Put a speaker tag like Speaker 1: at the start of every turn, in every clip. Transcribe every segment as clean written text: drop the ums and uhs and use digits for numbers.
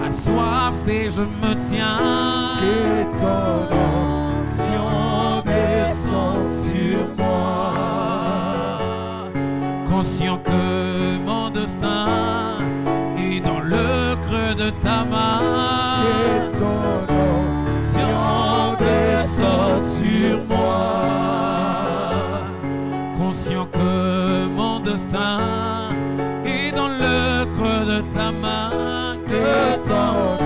Speaker 1: assoiffé, je me tiens.
Speaker 2: Que ton onction descend sur moi.
Speaker 1: Conscient que mon destin est dans le creux de ta main.
Speaker 2: Que ton onction descend sur moi.
Speaker 1: Conscient que mon destin est dans le creux de ta main.
Speaker 2: Que ton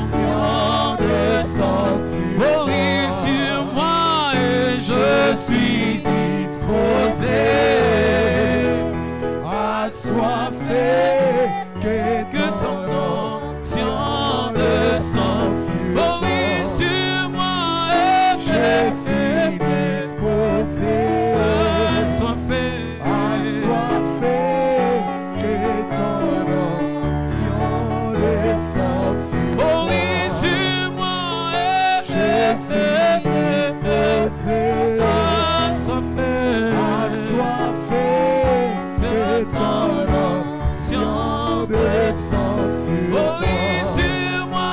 Speaker 2: onction descend sur moi.
Speaker 1: Oh oui, sur moi et
Speaker 2: Je suis disposé, assoiffé, que ton onction descend sur moi.
Speaker 1: Oh oui, sur moi et
Speaker 2: Je suis disposé,
Speaker 1: assoiffé.
Speaker 2: assoiffé, que ton onction descend sur moi.
Speaker 1: Oh oui, sur moi
Speaker 2: Je
Speaker 1: et
Speaker 2: suis disposé,
Speaker 1: assoiffé.
Speaker 2: assoiffé, que ton onction descend sur
Speaker 1: Oh
Speaker 2: moi.
Speaker 1: oui, sur moi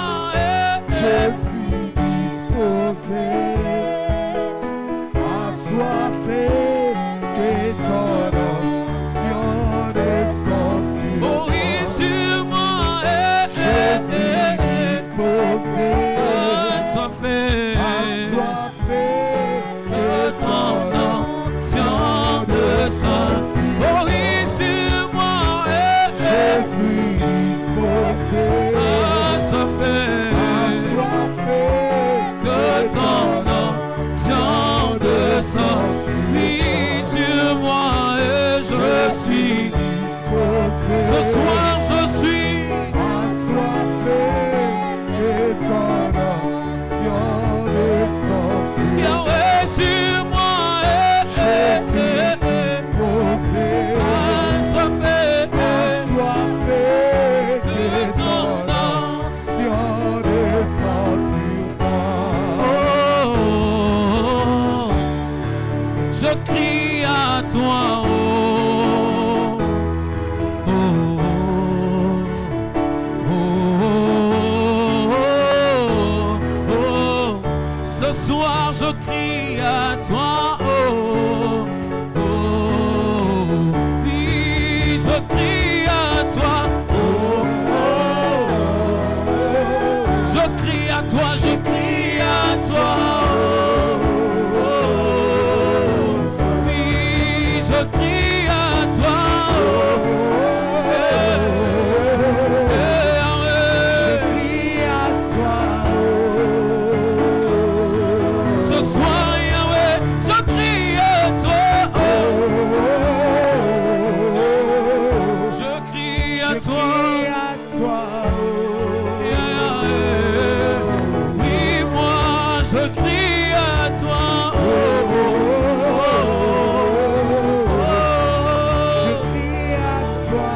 Speaker 2: Je suis disposé, assoiffé, que ton onction descend sur
Speaker 1: Oh
Speaker 2: moi.
Speaker 1: oui, sur moi
Speaker 2: Je suis disposé,
Speaker 1: assoiffé.
Speaker 2: assoiffé, que ton onction descend sur moi.
Speaker 1: Oh oui, sur moi
Speaker 2: Je suis disposé,
Speaker 1: assoiffé.
Speaker 2: assoiffé,
Speaker 1: Que ton onction descend. Oui, sur moi et je suis.
Speaker 2: disposé.
Speaker 1: Ce soir je suis.
Speaker 2: Assoiffé, que ton onction descend sur moi.
Speaker 1: Yahweh, sur moi
Speaker 2: Je
Speaker 1: et
Speaker 2: suis disposé,
Speaker 1: assoiffé.
Speaker 2: assoiffé, que ton onction descend sur moi.
Speaker 1: Oh, je crie à toi. Oh, oh, oh, oh, oh. Ce soir je crie à toi. Oh, oh, oui, je crie à toi. Oh, je crie à toi, je crie à toi. Oh, oui, je crie à toi.
Speaker 2: Crie à toi,
Speaker 1: Ce soir, Yahweh, je crie à toi. Je crie à toi.
Speaker 2: crie à toi,
Speaker 1: Oui, moi, je crie à toi.
Speaker 2: je crie à toi.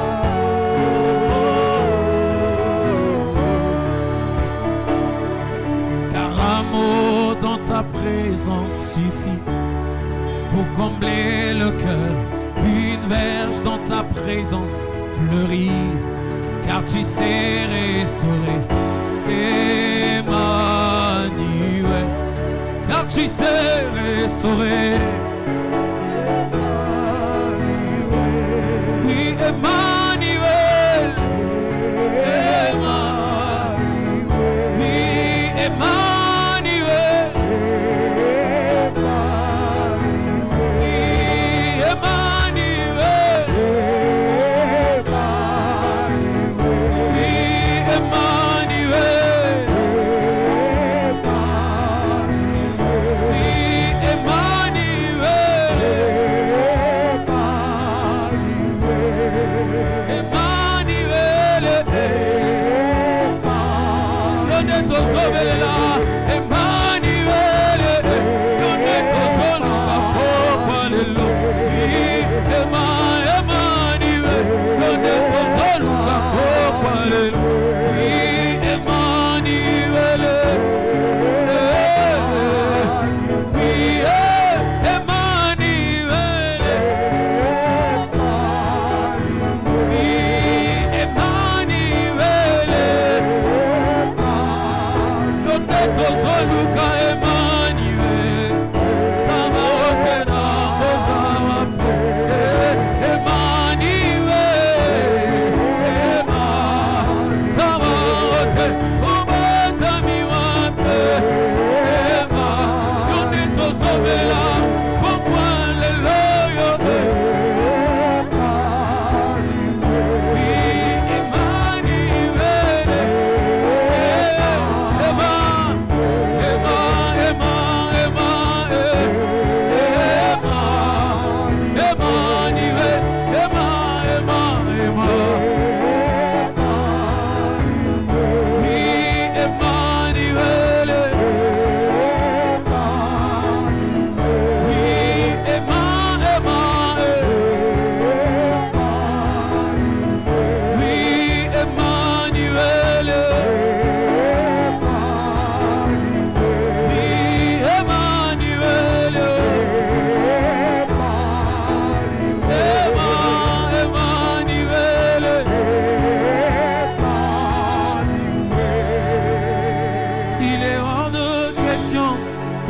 Speaker 1: Car un mot dans ta présence suffit pour combler le cœur. Une verge dans ta présence fleurit, car tu sais restaurer. Emmanuel, car tu sais restaurer. Oui, Emmanuel, oui, Emmanuel, oui, Emmanuel, oui, Emmanuel, oui, Emmanuel, yonde tozobelela Emmanuel, yonde tozoluka pokwa lelo. Emmanuel, yonde tozoluka pokwa lelo. Emmanuel, Emmanuel,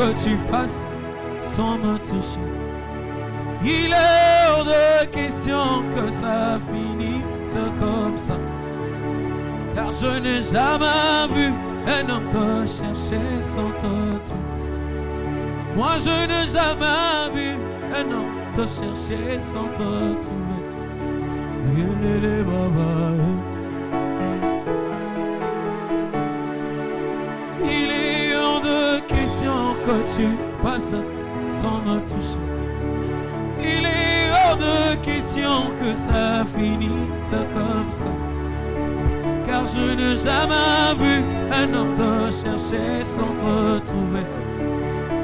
Speaker 1: que tu passes sans me toucher. Il est hors de question que ça finisse comme ça. Car je n'ai jamais vu un homme te chercher sans te trouver. Moi je n'ai jamais vu un homme te chercher sans te trouver. Il est hors de question que tu passes sans me toucher. Il est hors de question que ça finisse comme ça. Car je n'ai jamais vu un homme te chercher sans te trouver.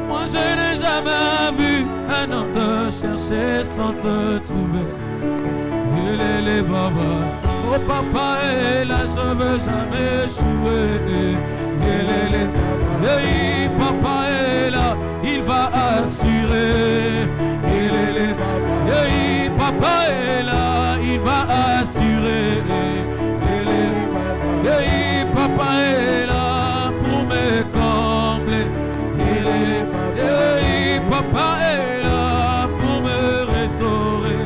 Speaker 1: Moi je n'ai jamais vu un homme te chercher sans te trouver. Les baba, oh papa est là, je veux jamais échouer. Et papa est là, il va assurer. Et papa est là, il va assurer. Et papa est là pour me combler. Et papa est là pour me restaurer.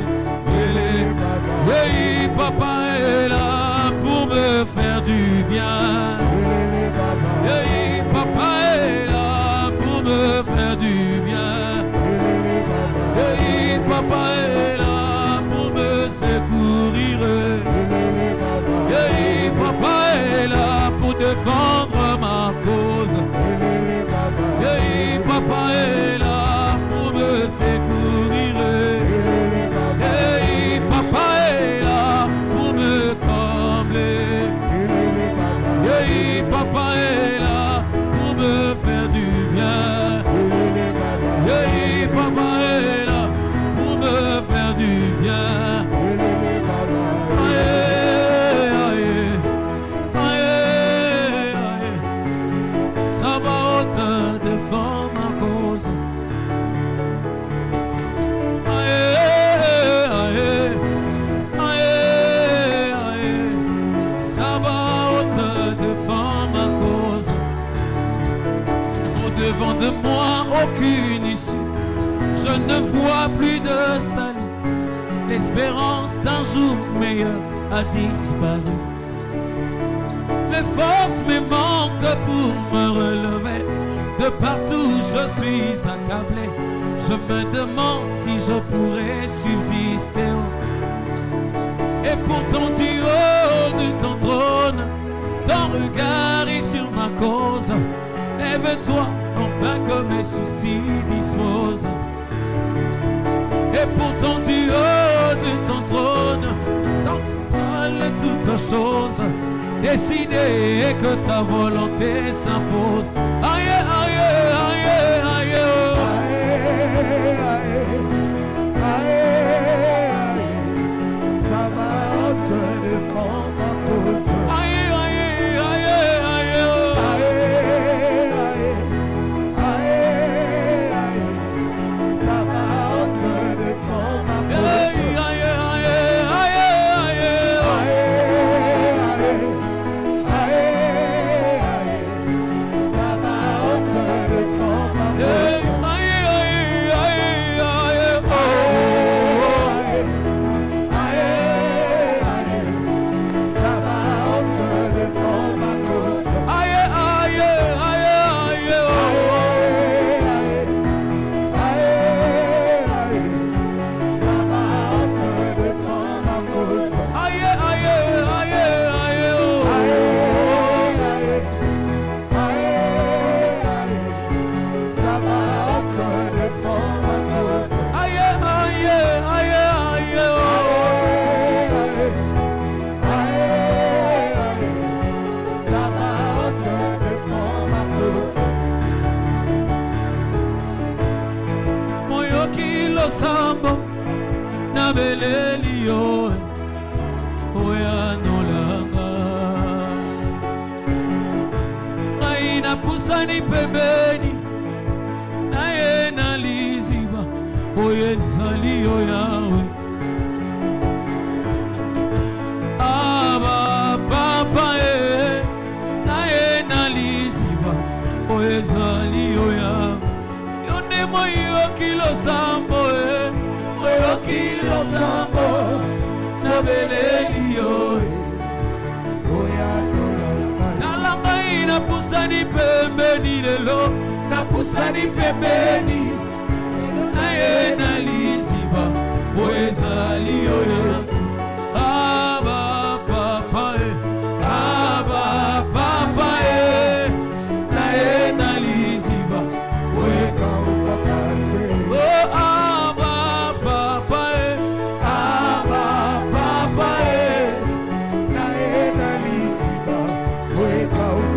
Speaker 1: Et papa est là pour me faire du bien. Et papa est là pour me faire du bien. Et papa est là pour me secourir. Et papa est là pour défendre ma cause. Et papa est là pour me secourir. Et papa est là pour me combler. Et papa est là pour me faire du bien. Et papa est là pour me faire du bien. Aïe, aïe, aïe, aïe. Ça va te défendre ma cause. Aïe, aïe, aïe, aïe. Ça va te défendre ma cause. Au-devant de moi, aucune issue. Je ne vois plus de salut. L'espérance d'un jour meilleur a disparu. Les forces me manquent pour me relever. De partout je suis accablé. Je me demande si je pourrais subsister. Et pourtant du haut de ton trône, ton regard est sur ma cause. Lève-toi enfin que mes soucis disposent. Et pourtant du haut de ton trône, dans parole toutes choses, décider que ta volonté s'impose. Aïe, aïe, aïe, aïe, oh.
Speaker 2: Ça va te défendre ma cause.
Speaker 1: Aïe, aïe, aïe, aïe, oh.
Speaker 2: Ça va te défendre ma cause.
Speaker 1: Aïe, aïe, aïe, aïe,
Speaker 2: Ça va te défendre ma cause.
Speaker 1: sambo na beleli yo oya nolanga ngai napusani pembeni naye na liziba oyo ezali yo yawe aba papa naye na liziba oyo ezali yo yawe losambo oyoki losambo nabeleli yo tala ngai napusani pembeni lelo napusani pembeni naye na liziba oyo ezali yo Yesu aba papa aba papa naye na liziba oyo ezali oh aba papa aba papa naye na liziba oyo ezali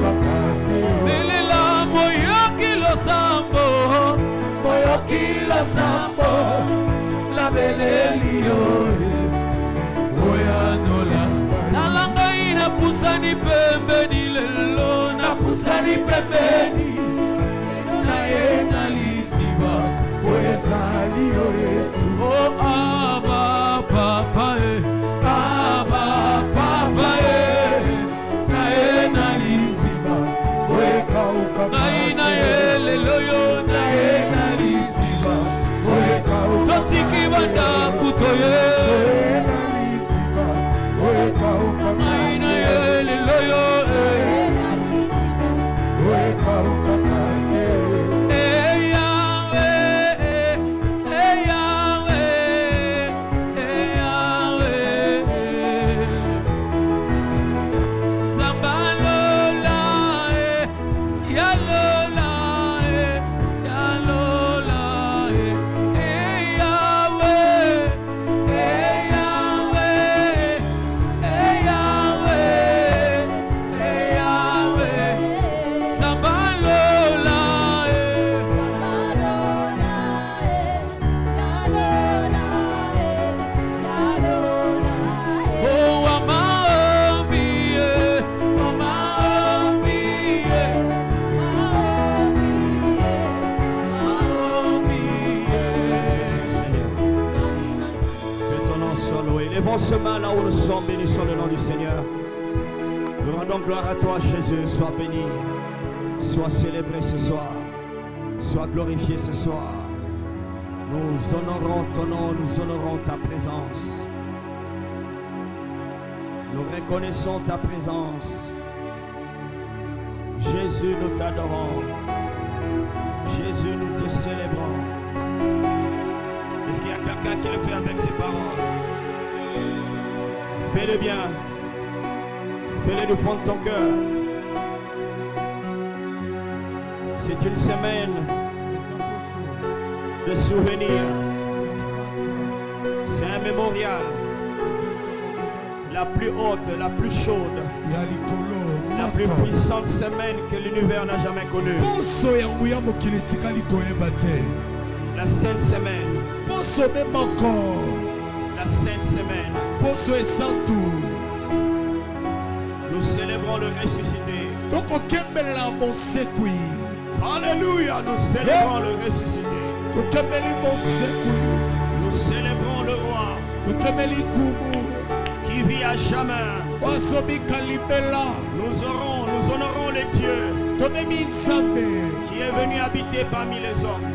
Speaker 1: belela moyoki losambo la beleli yo oyanola tala ngai napusani pembeni lelo napusani pembeni naye na liziba oyo ezali yo Yesu oh aba papa aba papa naye na liziba oyo ekauka ngai naye lelo yo naye na liziba oyo ekauka totiki banda kutoye ngai naye lelo yo
Speaker 3: Ce matin là où nous sommes, bénissons le nom du Seigneur. Nous rendons gloire à toi, Jésus. Sois béni, sois célébré ce soir, sois glorifié ce soir. Nous honorons ton nom, nous honorons ta présence. Nous reconnaissons ta présence. Jésus, nous t'adorons. Jésus, nous te célébrons. Est-ce qu'il y a quelqu'un qui le fait avec ses paroles? Fais-le bien. Fais-le du fond de ton cœur. C'est une semaine de souvenirs. C'est un mémorial. La plus haute, la plus chaude, la plus puissante semaine que l'univers n'a jamais connue. La sainte semaine. La sainte semaine. Nous célébrons le ressuscité. Alléluia, nous célébrons le ressuscité. Nous célébrons le roi qui vit à jamais. Nous honorons les dieux qui est venu habiter parmi les hommes.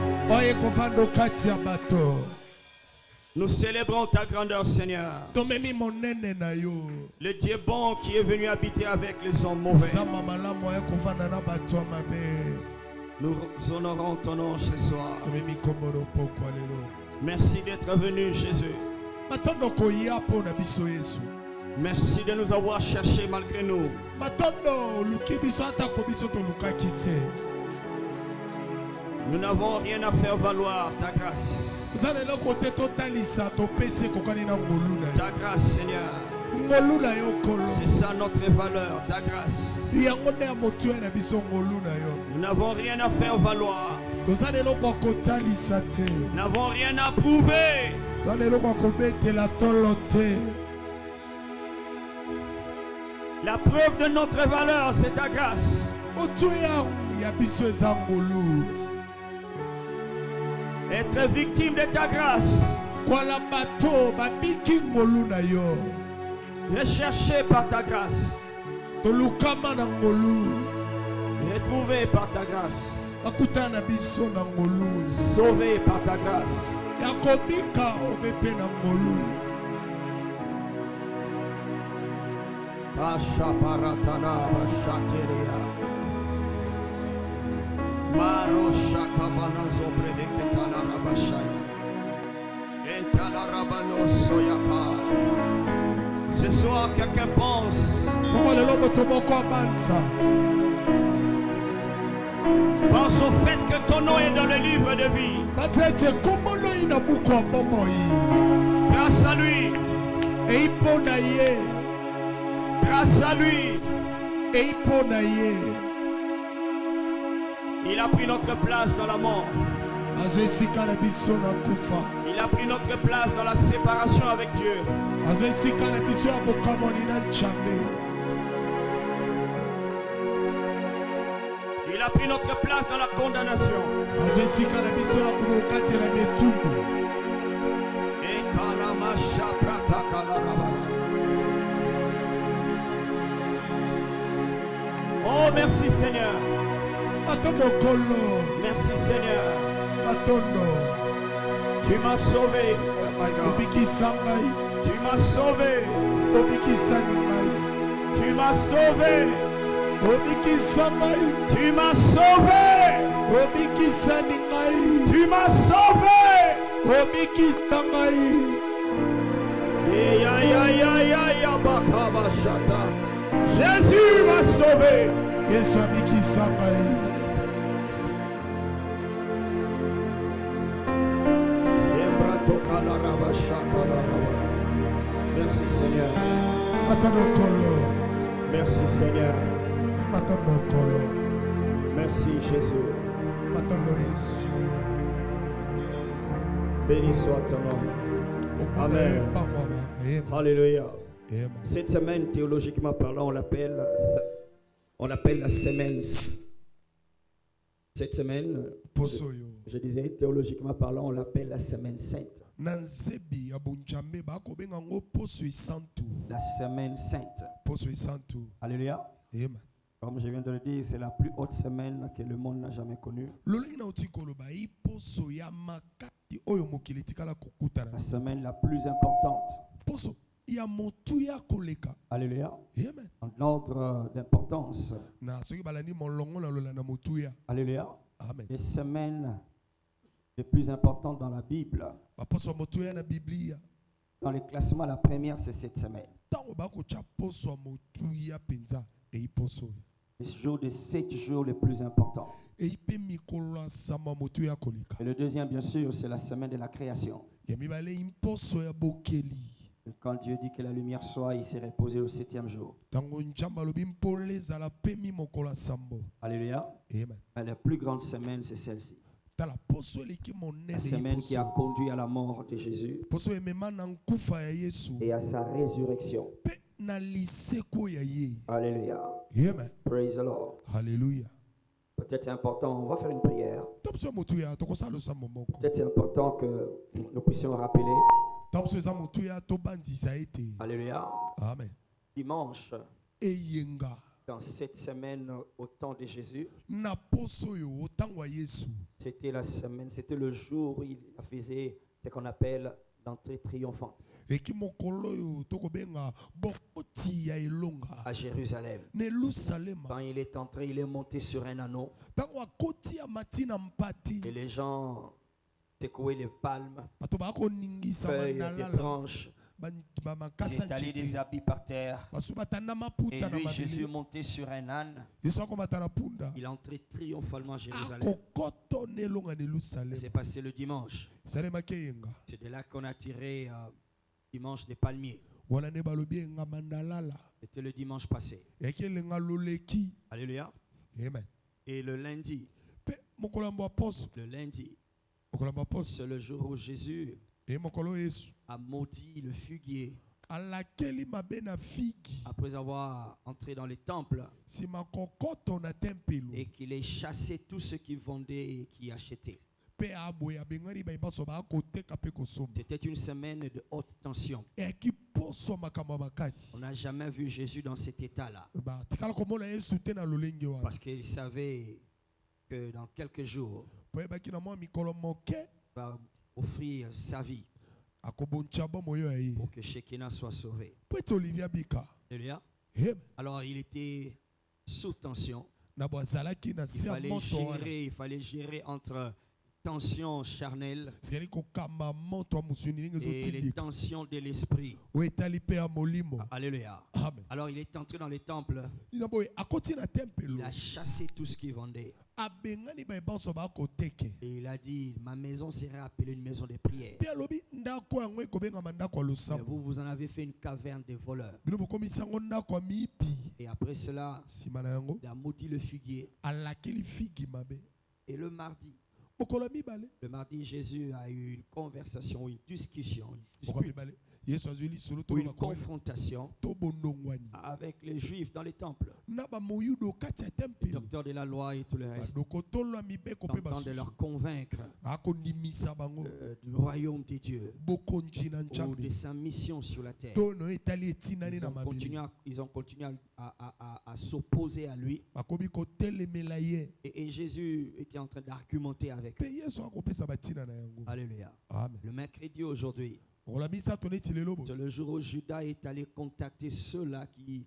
Speaker 3: Nous célébrons ta grandeur, Seigneur. Le Dieu bon qui est venu habiter avec les hommes mauvais. Nous honorons ton nom ce soir. Merci d'être venu, Jésus. Merci de nous avoir cherchés malgré nous. Nous n'avons rien à faire valoir ta grâce. Ta grâce, Seigneur. C'est ça notre valeur, ta grâce. Nous n'avons rien à faire valoir. Nous n'avons rien à prouver. La preuve de notre valeur, c'est ta grâce. Être victime de ta grâce. Recherché par ta grâce. Retrouvé par ta grâce.
Speaker 2: akutana biso na ngolu
Speaker 3: sauvé par ta grâce.
Speaker 2: yakobika obepe na ngolu
Speaker 3: Pasha paratana bashateria. Marosha kabana zobredeketana rabashaya. Entala rabano soyaka. Ce soir, quelqu'un pense au fait que ton nom est dans le livre de vie. Grâce à lui. Grâce à lui. Il a pris notre place dans la mort. Il a pris notre place dans la séparation avec Dieu. Il a pris notre place dans la condamnation. Oh, merci Seigneur. Merci Seigneur. Tu m'as sauvé. Tu m'as sauvé. Tu m'as sauvé. Tu m'as sauvé. Tu m'as sauvé. Jésus m'a sauvé. Merci Seigneur. Merci Seigneur. Merci Jésus. Béni soit ton nom. Amen. Alléluia. Cette semaine, théologiquement parlant, on l'appelle la semaine. Cette semaine, je disais, théologiquement parlant, on l'appelle la semaine sainte. La semaine sainte. Alléluia. Comme je viens de le dire, c'est la plus haute semaine que le monde n'a jamais connue. La semaine la plus importante. Alléluia. En ordre d'importance. Alléluia. Les semaines les plus importantes dans la Bible. Dans les classements, la première, c'est cette semaine. Les jours de 7 jours les plus importants. Et le deuxième, bien sûr, c'est la semaine de la création. Et quand Dieu dit que la lumière soit, il s'est reposé au 7e jour. Alléluia. La plus grande semaine, c'est celle-ci. La semaine qui a conduit à la mort de Jésus et à sa résurrection. Alléluia. Praise the Lord.
Speaker 2: Alléluia.
Speaker 3: Peut-être c'est important, on va faire une prière. Peut-être c'est important que nous puissions rappeler. Alléluia.
Speaker 2: Amen.
Speaker 3: Dimanche, dans cette semaine au temps de Jésus, c'était la semaine, c'était le jour où il faisait ce qu'on appelle l'entrée triomphante à Jérusalem. Quand il est entré, il est monté sur un anneau. Et les gens secouaient les palmes, feuilles, des branches. Ils étalaient des habits par terre. Et lui, Jésus, monté sur un âne, il est entré triomphalement à Jérusalem. C'est passé le dimanche. C'est de là qu'on a tiré dimanche des palmiers. C'était le dimanche passé. Alléluia. Et le lundi, c'est le jour où Jésus a maudit le figuier après avoir entré dans les temples et qu'il ait chassé tous ceux qui vendaient et qui achetaient. C'était une semaine de haute tension. On n'a jamais vu Jésus dans cet état-là. Parce qu'il savait que dans quelques jours,
Speaker 2: po yebaki na mwa mikolo moke
Speaker 3: va offrir sa vie
Speaker 2: akoboncha bomo yo ya ye
Speaker 3: pour que Shekinah soit sauvé.
Speaker 2: po ete Olivier abika.
Speaker 3: Alléluia.
Speaker 2: Amen.
Speaker 3: Alors il était sous tension.
Speaker 2: Na bo azalaki na
Speaker 3: Il
Speaker 2: se ya
Speaker 3: fallait
Speaker 2: moto wana.
Speaker 3: gérer entre tension charnelle
Speaker 2: Sikali kokamba moto ya musuni ndenge
Speaker 3: et les
Speaker 2: ezotindika
Speaker 3: tensions de l'esprit.
Speaker 2: oyo etali mpe ya molimo.
Speaker 3: Alléluia.
Speaker 2: Amen.
Speaker 3: Alors il est entré dans les temples.
Speaker 2: Ina boye akoti na
Speaker 3: Il
Speaker 2: tempelo
Speaker 3: a chassé tout ce qu'il vendait.
Speaker 2: abengani bayebanso bakoteke
Speaker 3: Et il a dit, ma maison sera appelée une maison de prière.
Speaker 2: mpe alobi ndako yango ekobengama ndako ya
Speaker 3: Mais
Speaker 2: losambo.
Speaker 3: vous en avez fait une caverne des voleurs.
Speaker 2: Bino bokomisi yango ndako ya miyipi.
Speaker 3: Et après cela,
Speaker 2: Nsima na yango
Speaker 3: il a maudit le figuier.
Speaker 2: alakeli figi mabe.
Speaker 3: Et le mardi,
Speaker 2: Mokolo ya mibale
Speaker 3: Jésus a eu une conversation, une discussion, une
Speaker 2: mokolo ya
Speaker 3: dispute,
Speaker 2: mibale yesu azwi lisolo
Speaker 3: ou une
Speaker 2: to
Speaker 3: confrontation
Speaker 2: bondongwani
Speaker 3: avec les Juifs dans les temples.
Speaker 2: na bamoyudo kati ya
Speaker 3: Les
Speaker 2: tempelo
Speaker 3: docteurs de la loi et tout le reste,
Speaker 2: badokotolo ya mibeko mpe
Speaker 3: tentant de
Speaker 2: basusu
Speaker 3: leur convaincre
Speaker 2: akondimisa bango
Speaker 3: du royaume de Dieu
Speaker 2: bokonzi na
Speaker 3: ou de
Speaker 2: nzambe
Speaker 3: sa mission sur la terre.
Speaker 2: tono etali etinani na mabele
Speaker 3: Ils ont continué à s'opposer à lui.
Speaker 2: bakomi kotelemela ye
Speaker 3: Et Jésus était en train d'argumenter avec
Speaker 2: mpe
Speaker 3: eux.
Speaker 2: yesu akopesa batina na yango.
Speaker 3: Alléluia.
Speaker 2: Amen.
Speaker 3: Le mercredi aujourd'hui,
Speaker 2: okola misato neti lelo bo
Speaker 3: c'est le jour où Judas est allé contacter ceux-là qui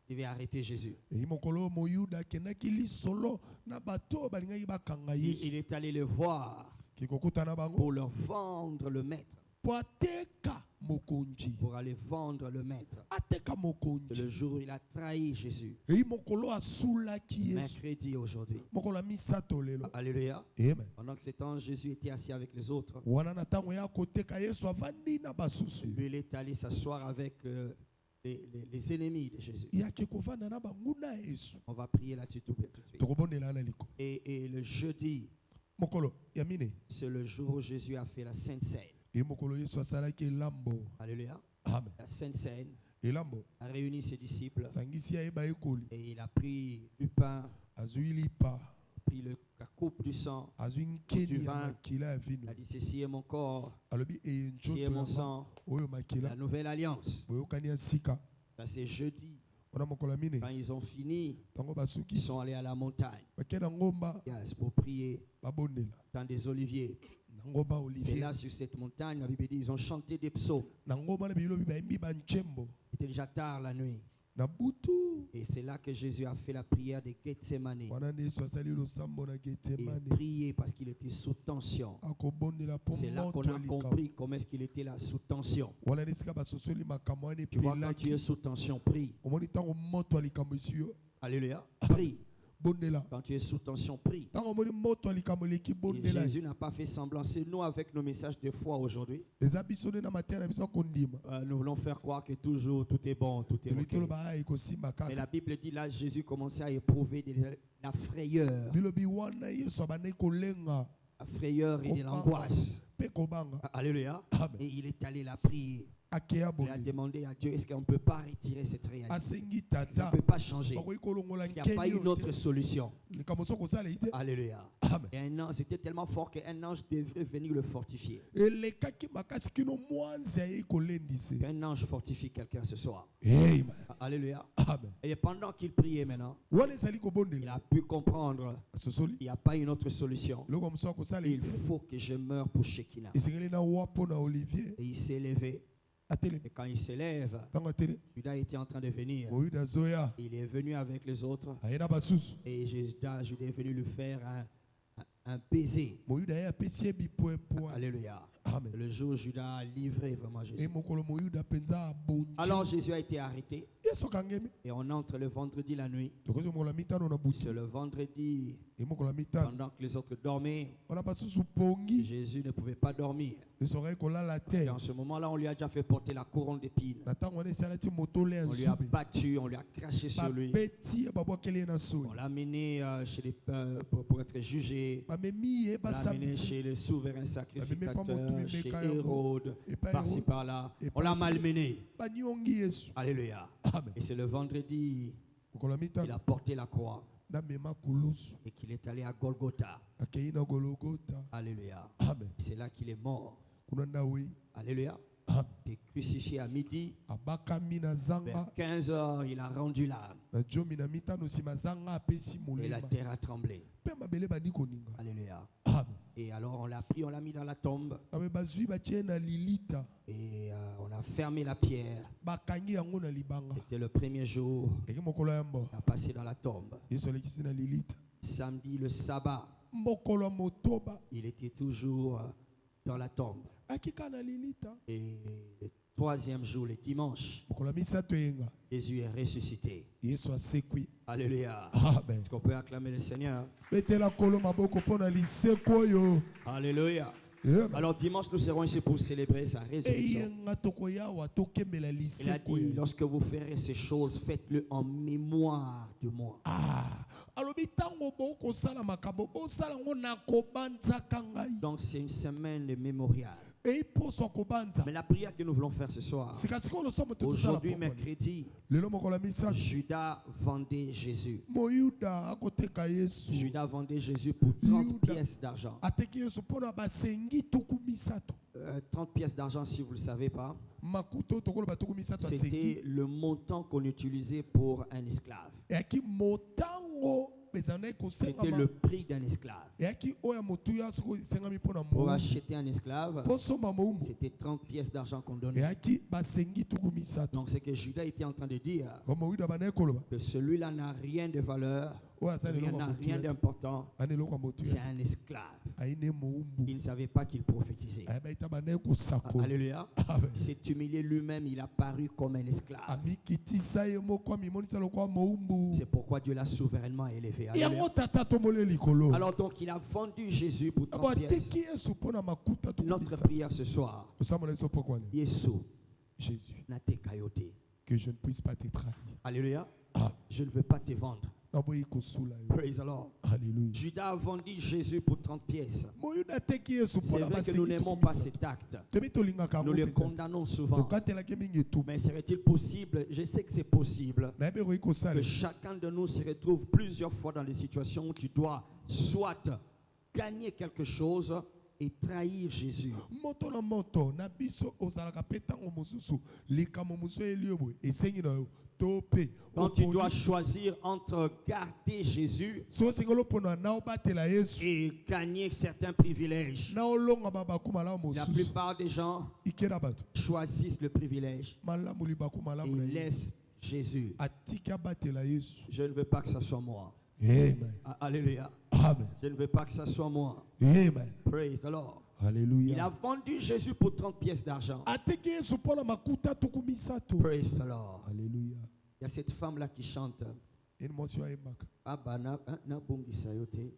Speaker 3: devaient arrêter Jésus.
Speaker 2: eyi mokolo moyuda akendaki lisolo na bato oyo balingaki bakanga
Speaker 3: Il
Speaker 2: yesu
Speaker 3: est allé les voir
Speaker 2: kikokutana bango
Speaker 3: pour leur vendre le maître.
Speaker 2: po ateka mokonzi
Speaker 3: Pour aller vendre le maître.
Speaker 2: ateka
Speaker 3: C'est
Speaker 2: mokonzi
Speaker 3: le jour où il a trahi Jésus.
Speaker 2: eyi mokolo asulaki yesu
Speaker 3: Mercredi aujourd'hui.
Speaker 2: mokolo ya misato lelo.
Speaker 3: Alléluia.
Speaker 2: Amen.
Speaker 3: Pendant que ce temps, Jésus était assis avec les autres.
Speaker 2: wana na ntango ya koteka yesu avandi na basusu
Speaker 3: Lui, il est allé s'asseoir avec les ennemis de Jésus.
Speaker 2: yaki kovanda na banguna ya yesu
Speaker 3: On va prier là-dessus tout de suite.
Speaker 2: tokobondela na liko
Speaker 3: Et le jeudi,
Speaker 2: mokolo ya mine
Speaker 3: c'est le jour où Jésus a fait la Sainte Seine.
Speaker 2: eyi mokolo yesu asalaki elambo.
Speaker 3: Alléluia.
Speaker 2: Amen.
Speaker 3: La Sainte Seine
Speaker 2: elambo
Speaker 3: a réuni ses disciples
Speaker 2: sangisi ayeba ekoli
Speaker 3: et il a pris du pain,
Speaker 2: azwi lipa
Speaker 3: pris la coupe du sang.
Speaker 2: azwi nkeli
Speaker 3: Du
Speaker 2: ya
Speaker 3: vin.
Speaker 2: makila ya
Speaker 3: Il
Speaker 2: vino
Speaker 3: a dit, ceci est mon corps,
Speaker 2: alobi eye
Speaker 3: ceci est
Speaker 2: nzoto
Speaker 3: mon
Speaker 2: ya
Speaker 3: sang,
Speaker 2: oyo makila
Speaker 3: la nouvelle alliance.
Speaker 2: boyokani ya sika
Speaker 3: Ça, c'est jeudi.
Speaker 2: wana mokolo ya mine
Speaker 3: Quand ils ont fini,
Speaker 2: ntango
Speaker 3: ils
Speaker 2: basuki
Speaker 3: sont allés à la montagne
Speaker 2: bakei na ngomba
Speaker 3: yes, pour prier
Speaker 2: babondela
Speaker 3: dans des oliviers.
Speaker 2: na ngomba
Speaker 3: Et
Speaker 2: olivier
Speaker 3: là, sur cette montagne, la Bible dit, ils ont chanté des psaumes.
Speaker 2: na ngomba na bilobi bayembi banchembo
Speaker 3: Il était déjà tard la nuit.
Speaker 2: na butu
Speaker 3: Et c'est là que Jésus a fait la prière de Gethsemane.
Speaker 2: wana nde yesu asali losambo na
Speaker 3: Et
Speaker 2: getsemane
Speaker 3: prier parce qu'il était sous tension.
Speaker 2: akobondela mpo
Speaker 3: C'est là qu'on
Speaker 2: moto
Speaker 3: a
Speaker 2: ya likambo
Speaker 3: compris comment est-ce qu'il était là sous tension.
Speaker 2: wana nde esika basosoli makambo wana
Speaker 3: Tu vois, quand tu
Speaker 2: epelaki
Speaker 3: es sous tension, prie.
Speaker 2: omoni ntango moto ya likambo esi yo
Speaker 3: Alléluia. Prie.
Speaker 2: bondela
Speaker 3: Quand tu es sous tension, prie.
Speaker 2: ntango omoni moto ya likambo eleki
Speaker 3: Et
Speaker 2: bondela
Speaker 3: Jésus n'a pas fait semblant. C'est nous avec nos messages de foi aujourd'hui.
Speaker 2: eza biso nde na mateya na biso akondima
Speaker 3: Nous voulons faire croire que toujours tout est bon, tout est
Speaker 2: toli
Speaker 3: ok.
Speaker 2: toloba aya ekosimba
Speaker 3: Mais
Speaker 2: kaka
Speaker 3: la Bible dit là, Jésus commençait à éprouver la frayeur.
Speaker 2: bilobi wana yesu abandaki kolenga
Speaker 3: La frayeur et de l'angoisse.
Speaker 2: mpe kobanga.
Speaker 3: Alléluia.
Speaker 2: Amen.
Speaker 3: Et il est allé la prier.
Speaker 2: akeya
Speaker 3: Il a
Speaker 2: boye
Speaker 3: demandé à Dieu, est-ce qu'on ne peut pas retirer cette réalité?
Speaker 2: asengi
Speaker 3: Est-ce que ça
Speaker 2: tata
Speaker 3: ne peut pas changer?
Speaker 2: bakoki kolongola
Speaker 3: Est-ce qu'il n'y a pas une autre
Speaker 2: nkeli
Speaker 3: solution?
Speaker 2: likambo so kosala ite.
Speaker 3: Alléluia.
Speaker 2: Amen.
Speaker 3: Et un ange, c'était tellement fort qu'un ange devrait venir le fortifier.
Speaker 2: elekaki makasi kino mwanzi ayei kolendise.
Speaker 3: Qu'un ange fortifie quelqu'un ce soir.
Speaker 2: Amen.
Speaker 3: Alléluia.
Speaker 2: Amen.
Speaker 3: Et pendant qu'il priait maintenant,
Speaker 2: wana ezali
Speaker 3: il
Speaker 2: kobondela
Speaker 3: a pu comprendre
Speaker 2: asosoli
Speaker 3: qu'il n'y a pas une autre solution.
Speaker 2: eloko mosusu akosala
Speaker 3: Il
Speaker 2: ite
Speaker 3: faut que je meure pour Shekinah.
Speaker 2: esengeli na wa mpo na olivier
Speaker 3: Et il s'est levé.
Speaker 2: atelemi
Speaker 3: Et quand il s'élève,
Speaker 2: ntango atele
Speaker 3: Judas était en train de venir.
Speaker 2: moyuda azoya
Speaker 3: Il est venu avec les autres.
Speaker 2: aye na basusu
Speaker 3: Et Judas est venu lui faire un baiser.
Speaker 2: moyuda aye apesi ye bipwepwe.
Speaker 3: Alléluia.
Speaker 2: Amen.
Speaker 3: Le jour où Judas a livré vraiment
Speaker 2: e
Speaker 3: Jésus.
Speaker 2: mokolo moyuda mpenza abonji
Speaker 3: Alors Jésus a été arrêté.
Speaker 2: yesu akangemi
Speaker 3: Et on entre le vendredi la nuit.
Speaker 2: tokozi mokolo ya mitano na buti
Speaker 3: C'est le vendredi,
Speaker 2: e mokolo ya mitano
Speaker 3: pendant que les autres dormaient,
Speaker 2: wana basusu pongi
Speaker 3: Jésus ne pouvait pas dormir.
Speaker 2: esokai kolala te
Speaker 3: Et en ce moment-là, on lui a déjà fait porter la couronne d'épines.
Speaker 2: na ntango wana esi alati motole ya
Speaker 3: On lui a
Speaker 2: nzube
Speaker 3: battu, on lui a craché sur lui.
Speaker 2: babeti ye babwakeli ye na soi
Speaker 3: On l'a amené pour être jugé.
Speaker 2: bamemi ye
Speaker 3: On l'a amené
Speaker 2: basambisi
Speaker 3: chez le souverain sacrificateur, chez Hérode,
Speaker 2: epai
Speaker 3: par-ci par-là. On l'a malmené.
Speaker 2: baniongi yesu.
Speaker 3: Alléluia.
Speaker 2: Amen.
Speaker 3: Et c'est le vendredi,
Speaker 2: mokolo ya
Speaker 3: il
Speaker 2: mitano
Speaker 3: a porté la croix
Speaker 2: namema kulusu
Speaker 3: et qu'il est allé à Golgotha.
Speaker 2: akei na gologota.
Speaker 3: Alléluia.
Speaker 2: Amen.
Speaker 3: C'est là qu'il est mort.
Speaker 2: kuna nda wei.
Speaker 3: Alléluia. Il était crucifié à midi.
Speaker 2: abakami na zanga
Speaker 3: Vers 15h, il a rendu l'âme.
Speaker 2: na jomi na mitano nsima zanga apesi
Speaker 3: Et la
Speaker 2: molema
Speaker 3: terre a tremblé.
Speaker 2: mpe mabele bandi koninga.
Speaker 3: Alléluia.
Speaker 2: Amen.
Speaker 3: Et alors on l'a pris, on l'a mis dans la tombe.
Speaker 2: abe bazwi batie na lilita
Speaker 3: Et on a fermé la pierre.
Speaker 2: bakangi yango na libanga
Speaker 3: C'était le premier jour.
Speaker 2: eki mokolo ya mbo
Speaker 3: On a passé dans la tombe.
Speaker 2: yesu alekisi na lilita
Speaker 3: Samedi, le sabbat,
Speaker 2: mokolo ya motoba
Speaker 3: il était toujours dans la tombe.
Speaker 2: akika na lilita
Speaker 3: Et le troisième jour, le dimanche,
Speaker 2: mokolo ya misato eyenga
Speaker 3: Jésus est ressuscité.
Speaker 2: yesu asekwi.
Speaker 3: Alléluia.
Speaker 2: Amen.
Speaker 3: Est-ce qu'on peut acclamer le Seigneur?
Speaker 2: betela kolo maboko mpo na liseko oyo.
Speaker 3: Alléluia.
Speaker 2: Amen.
Speaker 3: Alors dimanche, nous serons ici pour célébrer sa résurrection.
Speaker 2: eyenga tokoya awa tokembela
Speaker 3: Il a
Speaker 2: liseko
Speaker 3: dit,
Speaker 2: oyo.
Speaker 3: lorsque vous ferez ces choses, faites-le en mémoire de moi.
Speaker 2: alobi ntango bokosala makambo bosala yango na kobanzaka ngai.
Speaker 3: Donc c'est une semaine de mémorial.
Speaker 2: eyi poso ya kobanza
Speaker 3: Mais la prière que nous voulons faire ce soir,
Speaker 2: sikasikoyo losomo te tosala
Speaker 3: aujourd'hui
Speaker 2: pokoli.
Speaker 3: mercredi,
Speaker 2: lelo mokolo ya misato
Speaker 3: Judas vendait Jésus.
Speaker 2: moyuda akoteka yesu
Speaker 3: Judas vendait Jésus pour 30
Speaker 2: Judas.
Speaker 3: pièces d'argent.
Speaker 2: ateki yesu mpo na basengi tuku misato
Speaker 3: 30 pièces d'argent, si vous ne le savez pas,
Speaker 2: makuta oyo tokoloba tuku misato asengi
Speaker 3: c'était le montant qu'on utilisait pour un esclave.
Speaker 2: eyaki motango bezalaki
Speaker 3: C'était
Speaker 2: kosengama
Speaker 3: le prix d'un esclave.
Speaker 2: eyaki oyo ya motuya soki esengami mpo na
Speaker 3: Pour
Speaker 2: mo
Speaker 3: acheter un esclave,
Speaker 2: mpo somba moumbu
Speaker 3: c'était 30 pièces d'argent qu'on donnait.
Speaker 2: eyaki basengi tuku misato
Speaker 3: Donc c'est que Judas était en train de dire
Speaker 2: o moyuda bandaki koloba
Speaker 3: que celui-là n'a rien de valeur,
Speaker 2: oyo aza
Speaker 3: il
Speaker 2: eloko
Speaker 3: n'a
Speaker 2: ya
Speaker 3: rien
Speaker 2: motuya
Speaker 3: d'important,
Speaker 2: ana eloko ya
Speaker 3: c'est
Speaker 2: motuya
Speaker 3: un esclave.
Speaker 2: aine moumbu
Speaker 3: Il ne savait pas qu'il prophétisait.
Speaker 2: ayeba ita bandaki kosakola
Speaker 3: Alléluia.
Speaker 2: Amen.
Speaker 3: S'est humilié lui-même, il a paru comme un esclave.
Speaker 2: amikitisa ye moko amimonisa lokwa moumbu
Speaker 3: C'est pourquoi Dieu l'a souverainement élevé. Alléluia.
Speaker 2: yango tata tomole likolo
Speaker 3: Alors donc il a vendu Jésus pour
Speaker 2: abo
Speaker 3: 30 pièces.
Speaker 2: ateki yesu mpo na makuta tuku
Speaker 3: Notre
Speaker 2: misato
Speaker 3: prière ce soir,
Speaker 2: osamola biso poko wane
Speaker 3: Yesu
Speaker 2: jésus
Speaker 3: n'a te kayoté.
Speaker 2: que je ne puisse pas te trahir
Speaker 3: Alléluia.
Speaker 2: ah
Speaker 3: Je ne veux pas te vendre.
Speaker 2: naboyi kosula yo
Speaker 3: Praise the Lord.
Speaker 2: alléluia
Speaker 3: Judas a vendu Jésus pour 30 pièces.
Speaker 2: moyuda ateki yesu mpo
Speaker 3: C'est
Speaker 2: na
Speaker 3: vrai que nous
Speaker 2: basengi
Speaker 3: n'aimons
Speaker 2: tuku
Speaker 3: pas
Speaker 2: misato
Speaker 3: cet acte.
Speaker 2: toyebi tolingaka
Speaker 3: Nous
Speaker 2: yango
Speaker 3: le
Speaker 2: penza
Speaker 3: condamnons souvent.
Speaker 2: tokatelaki mingi etu
Speaker 3: Mais serait-il possible, je sais que c'est possible,
Speaker 2: nayebi ekoki kosala
Speaker 3: que chacun de nous se retrouve plusieurs fois dans des situations où tu dois soit gagner quelque chose et trahir Jésus.
Speaker 2: moto na moto na biso ozalaka mpe ntango mosusu likambo mosusu eyeli yo boye esengi na yo to mpe
Speaker 3: Quand tu dois choisir entre garder Jésus
Speaker 2: so osengeli opona na obatela yesu
Speaker 3: et gagner certains privilèges.
Speaker 2: na olonga babaku malamu
Speaker 3: La
Speaker 2: mosusu
Speaker 3: plupart des gens
Speaker 2: ikela bato
Speaker 3: choisissent le privilège
Speaker 2: malamu libaku
Speaker 3: et
Speaker 2: malamu na
Speaker 3: ils
Speaker 2: ye
Speaker 3: laissent Jésus.
Speaker 2: atiki abatela yesu
Speaker 3: Je ne veux pas que ça soit moi.
Speaker 2: amen
Speaker 3: Alléluia.
Speaker 2: amen
Speaker 3: Je ne veux pas que ça soit moi.
Speaker 2: amen
Speaker 3: Praise the Lord. Il a
Speaker 2: alléluia
Speaker 3: vendu Jésus pour 30 pièces d'argent.
Speaker 2: ateki yesu mpo na makuta tuku misato
Speaker 3: Praise the Lord.
Speaker 2: alléluia
Speaker 3: Il y a cette femme-là qui chante.
Speaker 2: eni mwasi oyo ayembaka
Speaker 3: Abba na bongisa yo te,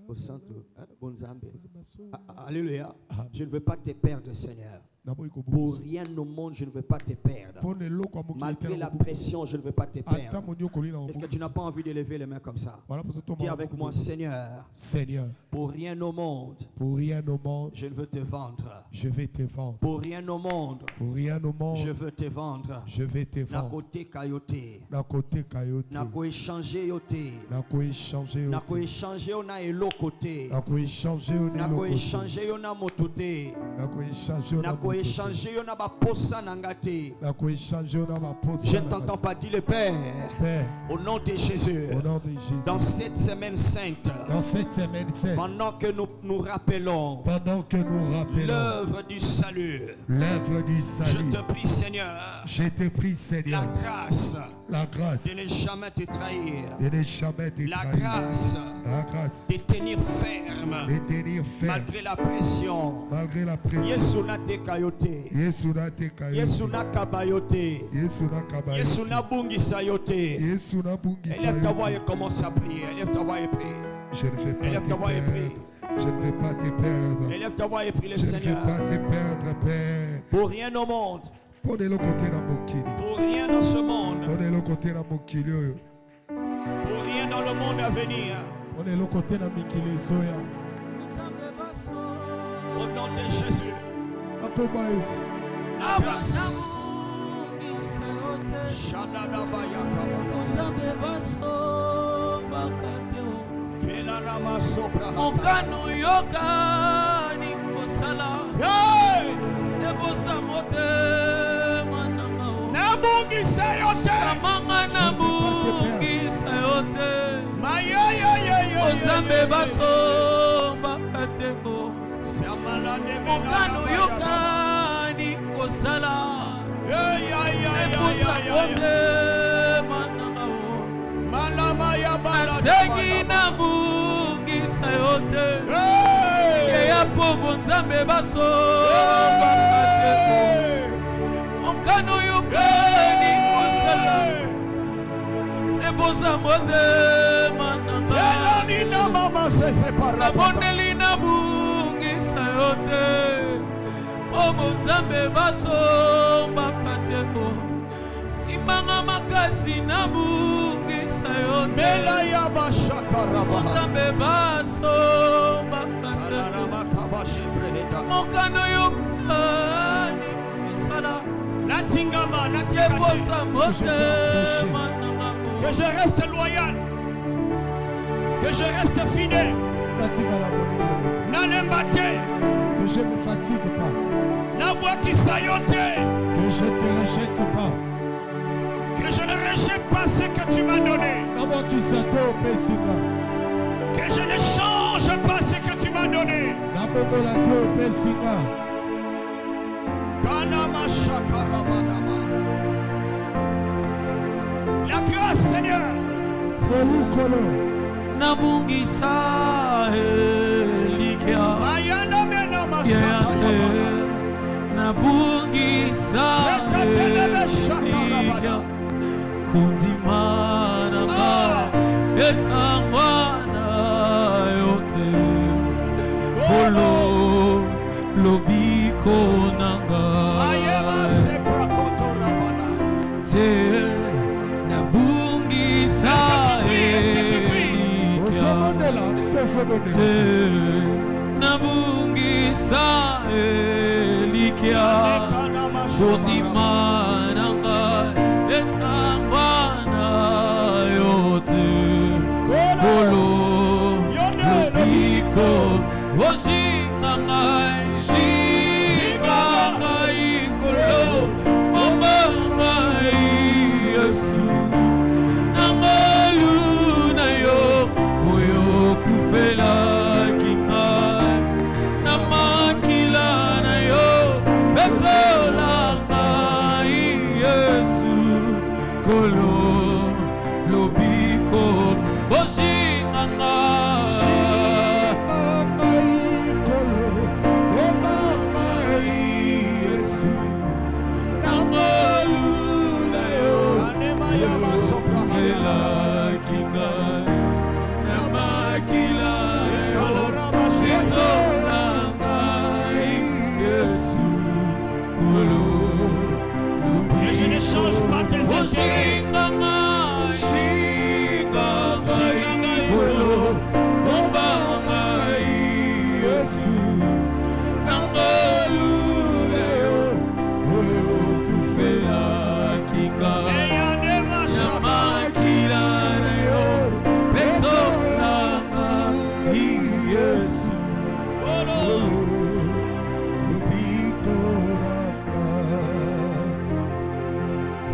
Speaker 3: au centre, bonzambe. Alléluia. Je ne veux pas te perdre, Seigneur.
Speaker 2: naboyi
Speaker 3: Pour
Speaker 2: kobongisa
Speaker 3: rien au monde, je ne veux pas te perdre.
Speaker 2: mpo na eloko ya mokili
Speaker 3: Malgré
Speaker 2: te
Speaker 3: la
Speaker 2: na kobongisa.
Speaker 3: pression, je ne veux pas te
Speaker 2: ata
Speaker 3: perdre.
Speaker 2: moniokoli na
Speaker 3: Est-ce que tu n'as pas envie de lever les mains comme ça?
Speaker 2: voilà poso
Speaker 3: Dis avec moi, Seigneur,
Speaker 2: Seigneur
Speaker 3: pour rien au monde,
Speaker 2: pour rien au monde
Speaker 3: je ne veux te vendre.
Speaker 2: je vais te vendre
Speaker 3: Pour rien au monde,
Speaker 2: pour rien au monde
Speaker 3: je veux te vendre.
Speaker 2: je vais te
Speaker 3: Na
Speaker 2: vendre
Speaker 3: kote kayote,
Speaker 2: nakoteka yo te
Speaker 3: na ko échanger yo te,
Speaker 2: nakoéchange yo
Speaker 3: na ko
Speaker 2: te
Speaker 3: échanger yo na eloko te,
Speaker 2: nakoéchange yo
Speaker 3: na
Speaker 2: na
Speaker 3: ko
Speaker 2: eloko te
Speaker 3: échanger yo na moto te,
Speaker 2: nakoéchange yo
Speaker 3: na
Speaker 2: na
Speaker 3: ko
Speaker 2: moto te.
Speaker 3: échanger yo na baposa na nga te.
Speaker 2: nakoéchange yo na baposa
Speaker 3: Je
Speaker 2: na
Speaker 3: ne t'entends pas dire le Père,
Speaker 2: Père
Speaker 3: au nom de Jésus,
Speaker 2: au nom de Jésus
Speaker 3: dans cette semaine sainte,
Speaker 2: dans cette semaine sainte
Speaker 3: pendant que nous rappelons
Speaker 2: pendant que nous rappelons
Speaker 3: l'œuvre du salut,
Speaker 2: l'œuvre du
Speaker 3: je
Speaker 2: salut
Speaker 3: te prie Seigneur,
Speaker 2: je te prie
Speaker 3: la
Speaker 2: Seigneur
Speaker 3: grâce
Speaker 2: la grâce
Speaker 3: de ne jamais te trahir,
Speaker 2: de ne jamais te
Speaker 3: la
Speaker 2: trahir
Speaker 3: grâce
Speaker 2: la grâce
Speaker 3: de tenir ferme
Speaker 2: de tenir ferme
Speaker 3: malgré la pression.
Speaker 2: malgré la pression
Speaker 3: Yesu na te kayote,
Speaker 2: Yesu nateka yo
Speaker 3: Yesu na kabayote,
Speaker 2: Yesu nakaba yo
Speaker 3: Yesu na bungisa yote.
Speaker 2: Yesu nabungisa
Speaker 3: Élève ta
Speaker 2: yo
Speaker 3: voix et commence à prier. Élève ta voix et prie.
Speaker 2: je ne vais pas
Speaker 3: Élève ta
Speaker 2: te
Speaker 3: voix et prie.
Speaker 2: perdre je ne vais pas te perdre
Speaker 3: Élève ta voix et prie le
Speaker 2: je ne vais
Speaker 3: Seigneur.
Speaker 2: pas te perdre Père
Speaker 3: Pour rien au monde,
Speaker 2: mpo na eloko te na mokili
Speaker 3: pour rien dans ce
Speaker 2: mpo
Speaker 3: monde,
Speaker 2: na eloko te na mokili oyo
Speaker 3: pour rien dans le monde à venir.
Speaker 2: mpo na eloko te na mikili ezoya
Speaker 3: Au nom de Jésus.
Speaker 2: akomba yesu
Speaker 3: La grâce.
Speaker 1: mokano yokani kosala
Speaker 3: Hey!
Speaker 1: ebosa motema nanga o
Speaker 3: nabungisa yote
Speaker 1: samanga nabungisa yote
Speaker 3: mayoyoyoyo
Speaker 1: Nzambe basomba kateko mokano yokani kosala epusa motema nanga o nasengi nabungisa yote yeya mpo Nzambe basomba kateko mokano yokani kosala epusa motema nanga nabondeli nabungisa yote obo Nzambe basomba kateko simbanga makasi nabungisa yote Nzambe basomba kateko mokano yokani kosala eposa motema nanga
Speaker 3: que je reste loyal, que je reste fidèle. N'alembate,
Speaker 2: que je ne fatigue pas,
Speaker 3: n'abouakisa yote,
Speaker 2: que je ne te rejette pas,
Speaker 3: que je ne rejette pas ce que tu m'as donné, que je ne change pas ce que tu m'as donné. La grâce, Seigneur.
Speaker 1: nabungisa elikia yate nabungisa elikia kundimana nga etangwana yote bolo lobiko nanga te nabungisa nabungisa elikia kundimana nga etangwana yote bolo lobiko ozinga ngai zinga ngai kolo mama ngai Yesu nangalu na yo oyo kufela kingai na makila na yo betola ngai Yesu kolo lobiko ozinga ngai
Speaker 3: Que je ne change pas tes intérêts.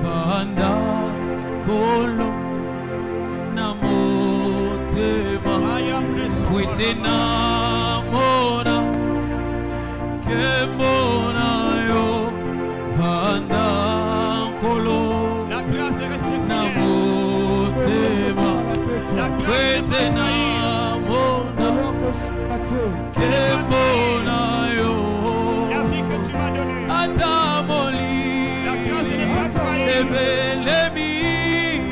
Speaker 1: Vanda kolo na motema kwete na mona kemona yo vanda kolo
Speaker 3: La grâce de rester
Speaker 1: na
Speaker 3: fidèle.
Speaker 1: motema
Speaker 3: La grâce de
Speaker 1: kwete
Speaker 3: pas
Speaker 1: na
Speaker 3: trahir.
Speaker 1: mona kemona yo
Speaker 3: La vie que tu m'as donnée.
Speaker 1: atamoli
Speaker 3: La grâce de ne pas trahir.
Speaker 1: ebelemi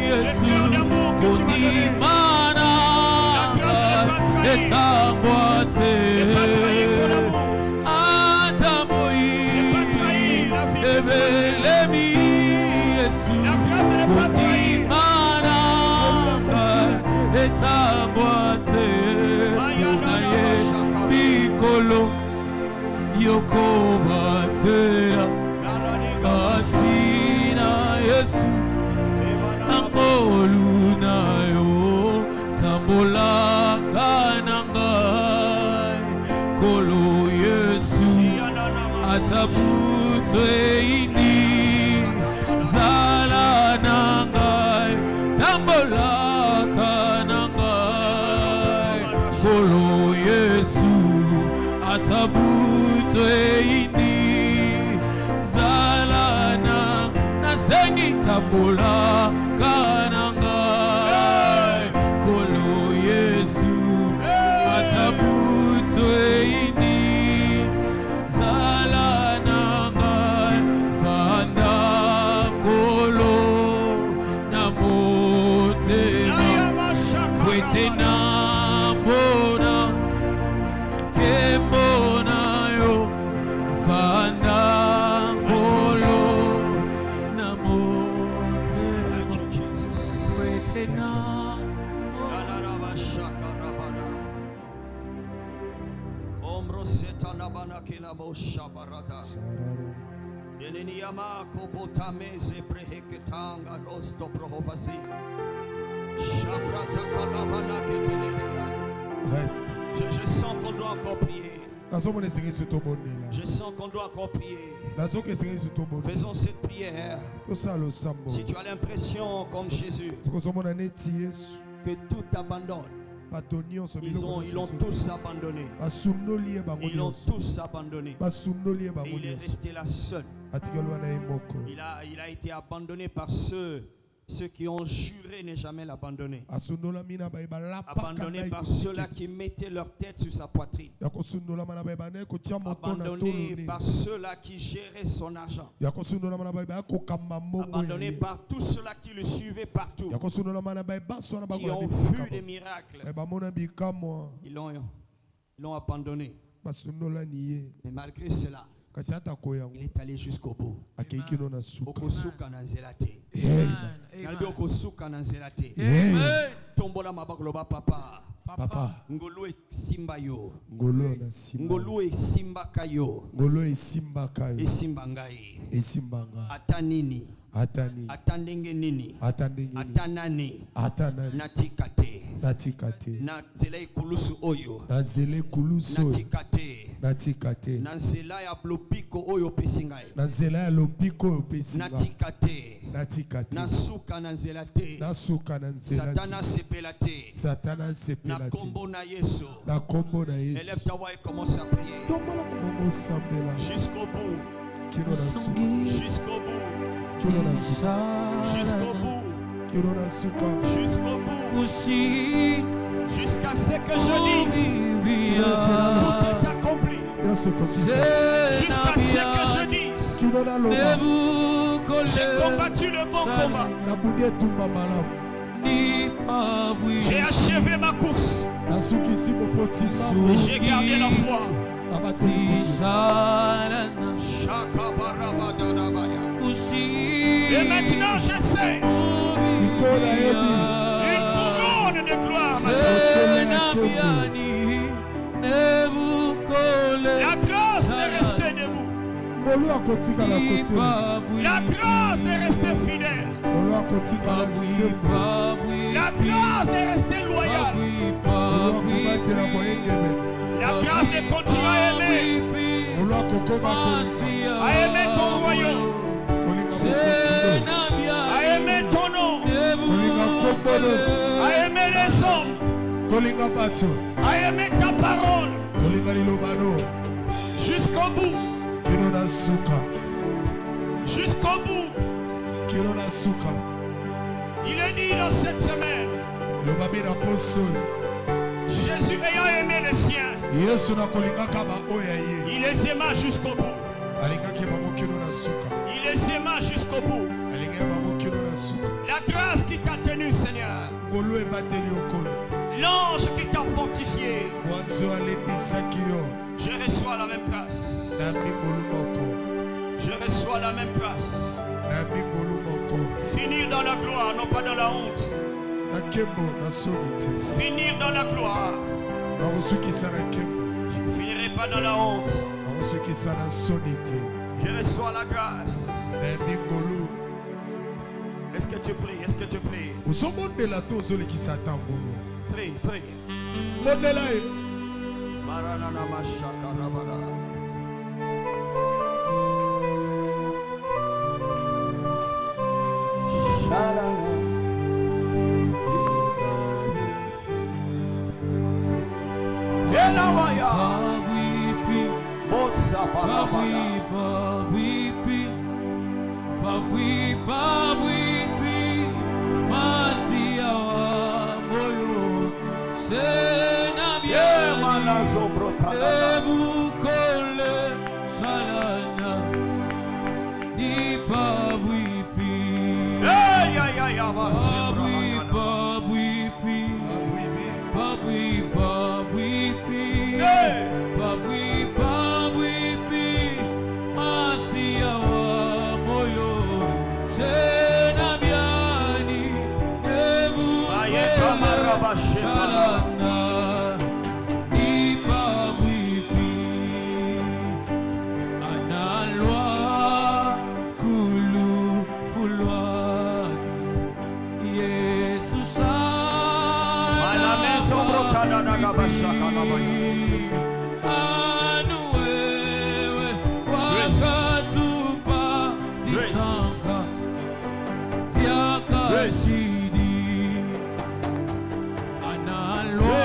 Speaker 1: Yesu
Speaker 3: cœur d'amour que tu m'as donné.
Speaker 1: ondimana
Speaker 3: La grâce de ne pas trahir.
Speaker 1: etangwate
Speaker 3: Ne pas trahir ton amour.
Speaker 1: atamoi
Speaker 3: Ne pas trahir la vie que tu m'as donnée.
Speaker 1: ebelemi Yesu
Speaker 3: La grâce de ne pas trahir.
Speaker 1: ondimana etangwate unaye bikolo yokobatela katina Yesu nangolu na yo tambolaka na ngai kolo Yesu atabuto tweini zala nangai tambolaka nangai kolo Yesu atabu tweini zala nasengi tambolaka nangai kolo Yesu atabu tweini zala nangai vanda kolo na motema kwete na mbona kembona yo vanda kolo na motema kwete na
Speaker 3: Yeniyama kobotameze breheketanga rosto prohovazi. Shabrata kalabana ketelebea.
Speaker 2: Reste.
Speaker 3: Je sens qu'on doit encore prier. Je sens qu'on doit encore prier. Faisons cette prière. Si tu as l'impression, comme Jésus, que tout abandonne, ils ont tous abandonné. Ils ont tous abandonné. Et il est resté là seul. Il a été abandonné par ceux qui ont juré ne jamais l'abandonner. Abandonné par ceux-là qui mettaient leur tête sur sa poitrine. Abandonné par ceux-là qui géraient son argent. Abandonné par tous ceux-là qui le suivaient partout. Qui ont vu des miracles. Ils l'ont abandonné. Mais malgré cela, il est allé jusqu'au bout. Okosuka na nzelate. Nalbi okosuka na nzelate. Tombola mabakoloba papa.
Speaker 2: Papa.
Speaker 3: Ngolo esimba yo.
Speaker 2: Ngolo na simba.
Speaker 3: Ngolo esimba kayo.
Speaker 2: Ngolo esimba kayo.
Speaker 3: Esimba ngai.
Speaker 2: Esimba ngai.
Speaker 3: Atanini.
Speaker 2: Atani.
Speaker 3: Atandenge nini.
Speaker 2: Atandenge.
Speaker 3: Atanani.
Speaker 2: Atanani.
Speaker 3: Natikate.
Speaker 2: Natikate.
Speaker 3: Na nzela ikulusu oyo.
Speaker 2: Na nzela ikulusu.
Speaker 3: Natikate.
Speaker 2: Natikate.
Speaker 3: Na nzela ya lobiko oyo pesi ngai.
Speaker 2: Na nzela ya lobiko oyo pesi ngai.
Speaker 3: Natikate.
Speaker 2: Natikate.
Speaker 3: Nasuka na nzela te.
Speaker 2: Nasuka na nzela te.
Speaker 3: Satana sepela te.
Speaker 2: Satana sepela te.
Speaker 3: Na kombo na Yesu.
Speaker 2: Na kombo na Yesu.
Speaker 3: Élève ta voix et commence à prier. Jusqu'au bout. Jusqu'au bout. Jusqu'au bout. Jusqu'au bout. Jusqu'à ce que je dise tout est accompli. Jusqu'à ce que je dise j'ai combattu le bon combat. J'ai achevé ma course. Et j'ai gardé la foi. Et maintenant je sais une couronne de gloire. La grâce de rester debout. La grâce de rester fidèle. La grâce de rester loyal. La grâce de continuer à aimer. À aimer ton royaume. À aimer ton nom. À aimer les hommes. À aimer ta parole. Jusqu'au bout. Jusqu'au bout. Il est dit dans cette semaine, Jésus ayant aimé les siens, il les aima jusqu'au bout. Il les aima jusqu'au bout. La grâce qui t'a tenu, Seigneur. L'ange qui t'a fortifié. Je reçois la même grâce. Je reçois la même grâce. Finir dans la gloire, non pas dans la honte. Finir dans la gloire. Je ne finirai pas dans la honte. Je reçois la grâce. Est-ce que tu pries? Est-ce que tu pries? Prie, prie. Elawaya.
Speaker 1: Pawipi,
Speaker 3: Bosa palabaya.
Speaker 1: pawipi, pawipi, masia wa moyo, sena
Speaker 3: Yemana
Speaker 1: biani,
Speaker 3: zobrotana.
Speaker 1: ebukole salana, ni pawipi,
Speaker 3: Ya masebra.
Speaker 1: pawipi, pawipi,
Speaker 3: Hey.
Speaker 1: pawipi, masia wa moyo, sena biani,
Speaker 3: Ayeta maraba shebala.
Speaker 1: salana, ni pawipi, analwa kulu fulwani, Yesu
Speaker 3: À la maison brotana na gabashaka na baya.
Speaker 1: anu wewe wakatupa disanga tiakashidi analwa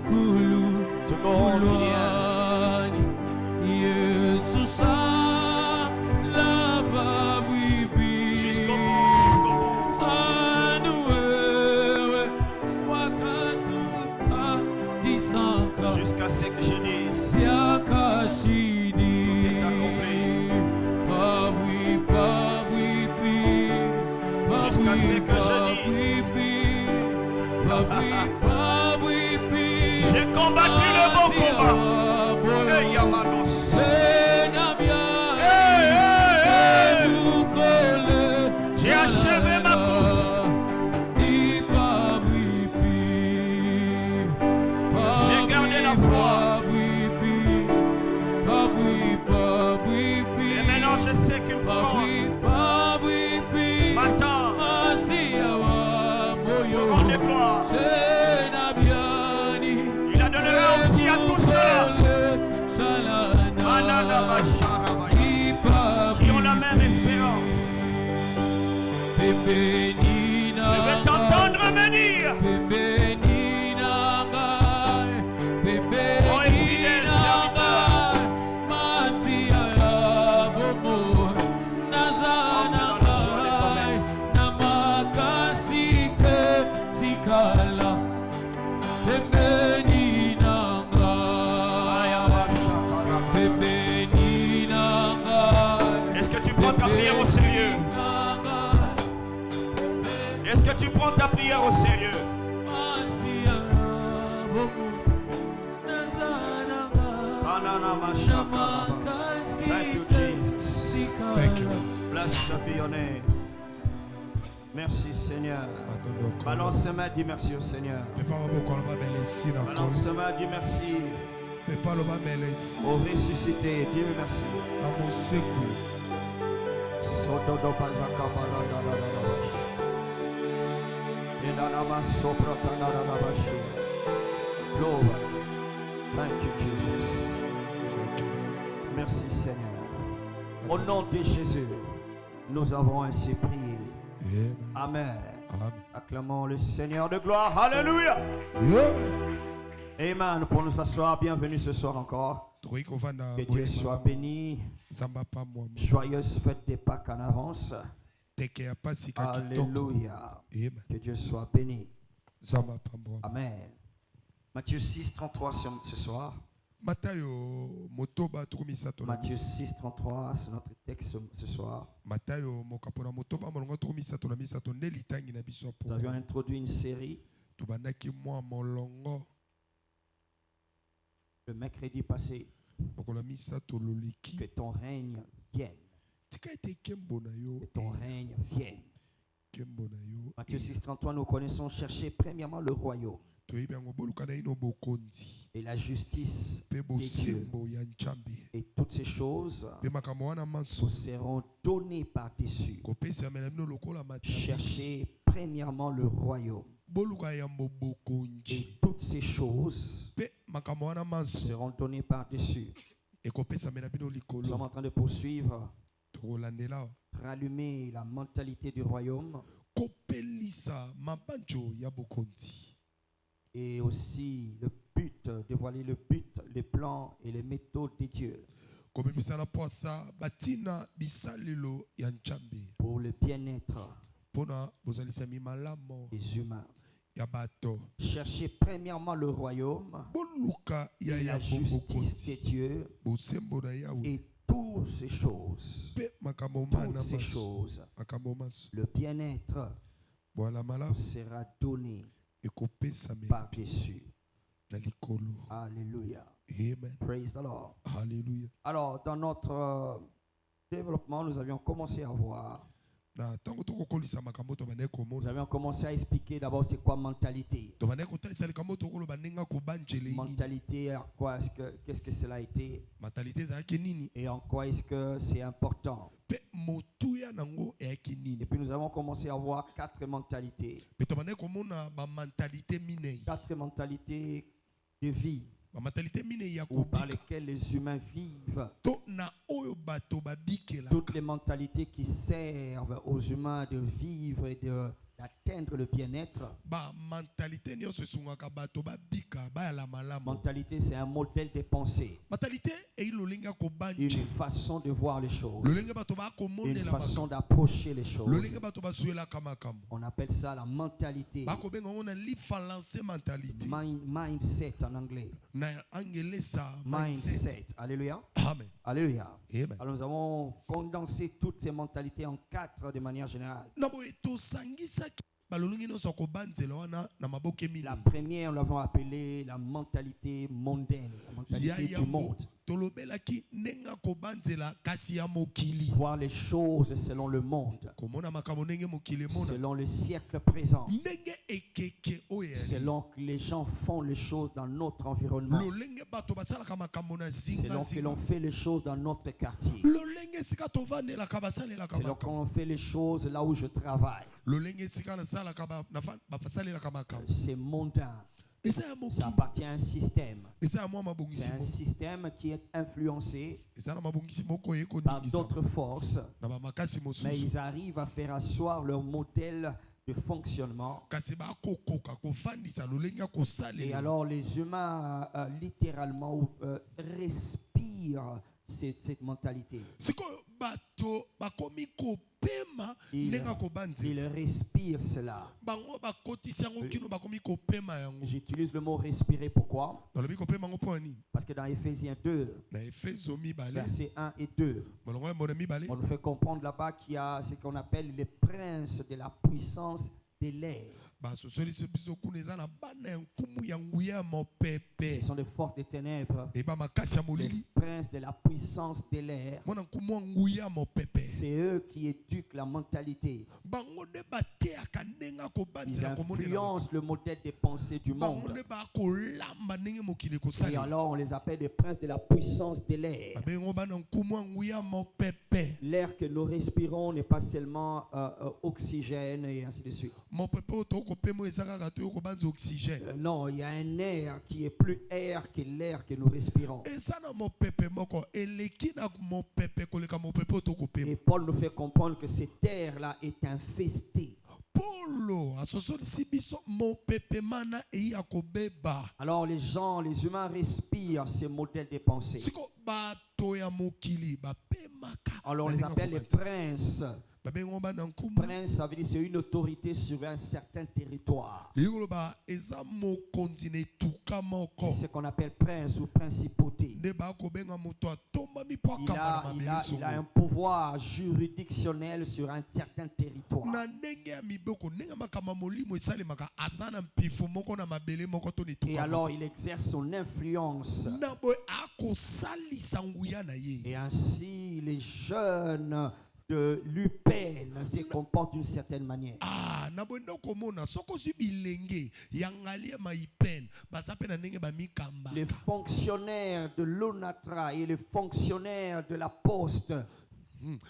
Speaker 1: kulu fulwani Yesu salaba wibi
Speaker 3: Jusqu'au bout, jusqu'au bout.
Speaker 1: anu wewe wakatupa disanga
Speaker 3: Jusqu'à ce que je dise.
Speaker 1: Siakashidi.
Speaker 3: Tout est accompli. Jusqu'à ce que je dise. J'ai combattu le bon combat. Hey, Yamanos. J'ai achevé ma course. J'ai gardé la foi. Et maintenant je sais qu'une couronne m'attend. Couronne de gloire. Il la donnera aussi à tous ceux qui ont la même espérance. Je vais t'entendre me dire. Oh, fidèle serviteur. Est-ce que tu prends ta prière au sérieux? Est-ce que tu prends ta prière au sérieux? Thank you, Jesus.
Speaker 2: Thank you.
Speaker 3: Blessed be your name. Merci, Seigneur. Balance ses mains, dis merci au Seigneur. Balance ses mains, dis merci. Au ressuscité, dis merci. Sododo Bazaka Balada Bash. Inanama Sopratana Bashi. Glory. Thank you, Jesus. Merci, Seigneur. Au nom de Jésus, nous avons ainsi prié. Amen. Acclamons le Seigneur de gloire. Alléluia. Amen. Pour nous asseoir, bienvenue ce soir encore. Que Dieu soit béni. Joyeuse fête des Pâques en avance. Alléluia. Que Dieu soit béni. Amen. Matthieu 6, 33 ce soir. Matthieu 6, 33, c'est notre texte ce soir. Nous avions introduit une série le mercredi passé. Que ton règne vienne. Que ton règne vienne. Matthieu 6, 33, nous connaissons chercher premièrement le royaume et la justice de Dieu. Et toutes ces choses vous seront données par-dessus. Cherchez premièrement le royaume. Et toutes ces choses seront données par-dessus. Nous sommes en train de poursuivre. Rallumer la mentalité du royaume. Et aussi le but, dévoiler le but, les plans et les méthodes de Dieu
Speaker 2: komemisa na poasa batina bisalelo ya Nzambe
Speaker 3: pour le bien-être
Speaker 2: pona bozalisa malamu
Speaker 3: des humains.
Speaker 2: ya bato.
Speaker 3: Cherchez premièrement le royaume
Speaker 2: Boluka ya
Speaker 3: et la
Speaker 2: ya
Speaker 3: justice de Dieu
Speaker 2: bosembo na Yahweh
Speaker 3: et toutes ces choses.
Speaker 2: pe makambo
Speaker 3: Toutes
Speaker 2: mana
Speaker 3: ces
Speaker 2: maso
Speaker 3: choses.
Speaker 2: makambo maso
Speaker 3: Le bien-être
Speaker 2: bwala malamu
Speaker 3: sera donné
Speaker 2: ekopesa me
Speaker 3: par-dessus.
Speaker 2: na likolo.
Speaker 3: Alléluia.
Speaker 2: Amen.
Speaker 3: Praise the Lord.
Speaker 2: Hallelujah.
Speaker 3: Alors, dans notre développement, nous avions commencé à voir.
Speaker 2: Na tango tokokolisa makambo to bane
Speaker 3: Nous
Speaker 2: komona
Speaker 3: avions commencé à expliquer d'abord c'est quoi mentalité.
Speaker 2: to bane kotalisa likambo tokolo banenga kobanjele
Speaker 3: Mentalité, à quoi qu'est-ce que cela a été
Speaker 2: mentalité za nini
Speaker 3: et en quoi est-ce que c'est important.
Speaker 2: pe motuya nango e nini
Speaker 3: Et puis nous avons commencé à voir 4 mentalités.
Speaker 2: pe to bane komona ba mentalité minei
Speaker 3: 4 mentalités de vie
Speaker 2: ba mentalité minei ya
Speaker 3: ou par
Speaker 2: kobika
Speaker 3: lesquelles les humains vivent.
Speaker 2: to na oyo bato babikela
Speaker 3: Toutes les mentalités qui servent aux humains de vivre et d'atteindre le bien-être.
Speaker 2: ba mentalité nyonso esungaka bato babika ba la malamu.
Speaker 3: Mentalité, c'est un modèle de pensée,
Speaker 2: Mentalité e lolinga
Speaker 3: une
Speaker 2: kobanje
Speaker 3: façon de voir les choses,
Speaker 2: lolinga bato ba
Speaker 3: une
Speaker 2: komonela
Speaker 3: façon d'approcher les choses.
Speaker 2: lolinga bato basuela kamakambo
Speaker 3: On appelle ça la mentalité,
Speaker 2: ba kobenga ngona lifalancer mentalité
Speaker 3: mindset en anglais.
Speaker 2: na angelesa
Speaker 3: Mindset. Alléluia.
Speaker 2: Amen.
Speaker 3: Alléluia.
Speaker 2: Amen.
Speaker 3: Alors nous avons condensé toutes ces mentalités en 4 de manière générale.
Speaker 2: Nabo etosangisa balolungi nyonso kobanzela wana na maboke mini
Speaker 3: La première, nous l'avons appelée la mentalité mondaine, la mentalité du monde.
Speaker 2: tolobelaki nenga kobanzela kasi ya mokili
Speaker 3: Voir les choses selon le monde,
Speaker 2: komona makambo ndenge mokili mona
Speaker 3: selon le siècle présent,
Speaker 2: ndenge ekeke oyo
Speaker 3: selon que les gens font les choses dans notre environnement,
Speaker 2: lolenge bato basalaka makambo na
Speaker 3: selon que
Speaker 2: zinga
Speaker 3: l'on fait les choses dans notre quartier,
Speaker 2: lolenge esika tovandelaka basalelaka
Speaker 3: selon
Speaker 2: makambo
Speaker 3: qu'on fait les choses là où je travaille.
Speaker 2: lolenge esika nasalaka basalelaka makambo
Speaker 3: C'est mondain.
Speaker 2: eza ya
Speaker 3: Ça
Speaker 2: mokili
Speaker 3: appartient à un système.
Speaker 2: eza ya mwa
Speaker 3: C'est
Speaker 2: mabongisi
Speaker 3: un système qui est influencé
Speaker 2: eza na mabongisi moko
Speaker 3: par
Speaker 2: ekoningisa
Speaker 3: d'autres forces,
Speaker 2: na bamakasi
Speaker 3: mais
Speaker 2: mosusu
Speaker 3: ils arrivent à faire asseoir leur modèle de fonctionnement.
Speaker 2: kasi bakokoka kofandisa lolenge ya
Speaker 3: Et
Speaker 2: kosalela
Speaker 3: alors les humains littéralement respirent cette mentalité.
Speaker 2: sikoyo bato bakomi kopema
Speaker 3: Ils
Speaker 2: ndenge kobanzela
Speaker 3: respirent cela.
Speaker 2: bango bakotisi yango kino bakomi kopema yango
Speaker 3: J'utilise le mot respirer, pourquoi?
Speaker 2: nalobi kopema yango mpo nini
Speaker 3: Parce que dans Éphésiens 2,
Speaker 2: na efeso mibale
Speaker 3: versets 1 et 2,
Speaker 2: molongo ya mbona mibale
Speaker 3: on nous fait comprendre là-bas qu'il y a ce qu'on appelle les princes de la puissance de l'air.
Speaker 2: basosolisi biso kuna eza na bana ya nkumu ya nguya ya mopepe
Speaker 3: Ce sont des forces des ténèbres,
Speaker 2: eba makasi ya
Speaker 3: les
Speaker 2: molili
Speaker 3: princes de la puissance de l'air.
Speaker 2: mwana nkumu ya nguya ya mopepe
Speaker 3: C'est eux qui éduquent la mentalité.
Speaker 2: bango nde bateyaka ndenge
Speaker 3: Ils
Speaker 2: kobanzela komonela
Speaker 3: influencent le modèle de pensée du
Speaker 2: bango
Speaker 3: monde.
Speaker 2: nde bakolamba ndenge mokili
Speaker 3: Et
Speaker 2: kosalela
Speaker 3: alors on les appelle des princes de la puissance de l'air.
Speaker 2: babengo bana nkumu ya nguya ya mopepe
Speaker 3: L'air que nous respirons n'est pas seulement oxygène et ainsi de suite.
Speaker 2: mopepe oyo tokopema eza kaka toyo kobanza oxygène
Speaker 3: Non, il y a un air qui est plus air que l'air que nous respirons.
Speaker 2: eza na mopepe moko eleki na mopepe koleka mopepe oyo tokopema
Speaker 3: Et Paul nous fait comprendre que cet air-là est infesté.
Speaker 2: polo asosolisi biso mopepe mana eya kobeba
Speaker 3: Alors les gens, les humains respirent ces modèles de pensée.
Speaker 2: siko bato ya mokili bapemaka
Speaker 3: Alors on
Speaker 2: na
Speaker 3: les
Speaker 2: ndenge
Speaker 3: appelle les
Speaker 2: kobanza.
Speaker 3: princes.
Speaker 2: babengo bana nkumu
Speaker 3: Prince, ça veut dire c'est une autorité sur un certain territoire.
Speaker 2: yikoloba eza mokonzi na etuka moko
Speaker 3: C'est ce qu'on appelle prince ou principauté.
Speaker 2: nde bakobenga moto atombami mpo
Speaker 3: Il
Speaker 2: akamba na
Speaker 3: a,
Speaker 2: mabele
Speaker 3: un
Speaker 2: songo
Speaker 3: pouvoir juridictionnel sur un certain territoire.
Speaker 2: na ndenge ya miboko ndenge makamba molimo esalemaka aza na mpifu moko na mabele moko to na
Speaker 3: Et
Speaker 2: etuka
Speaker 3: alors
Speaker 2: moko
Speaker 3: il exerce son influence.
Speaker 2: na boye akosalisa nguya na ye
Speaker 3: Et ainsi les jeunes de l'UPN se comportent d'une certaine manière.
Speaker 2: na boye nde okomona soki ozwi bilenge ya ngali ya maipen baza mpe na ndenge bamikamba
Speaker 3: Les fonctionnaires de l'ONATRA et les fonctionnaires de la Poste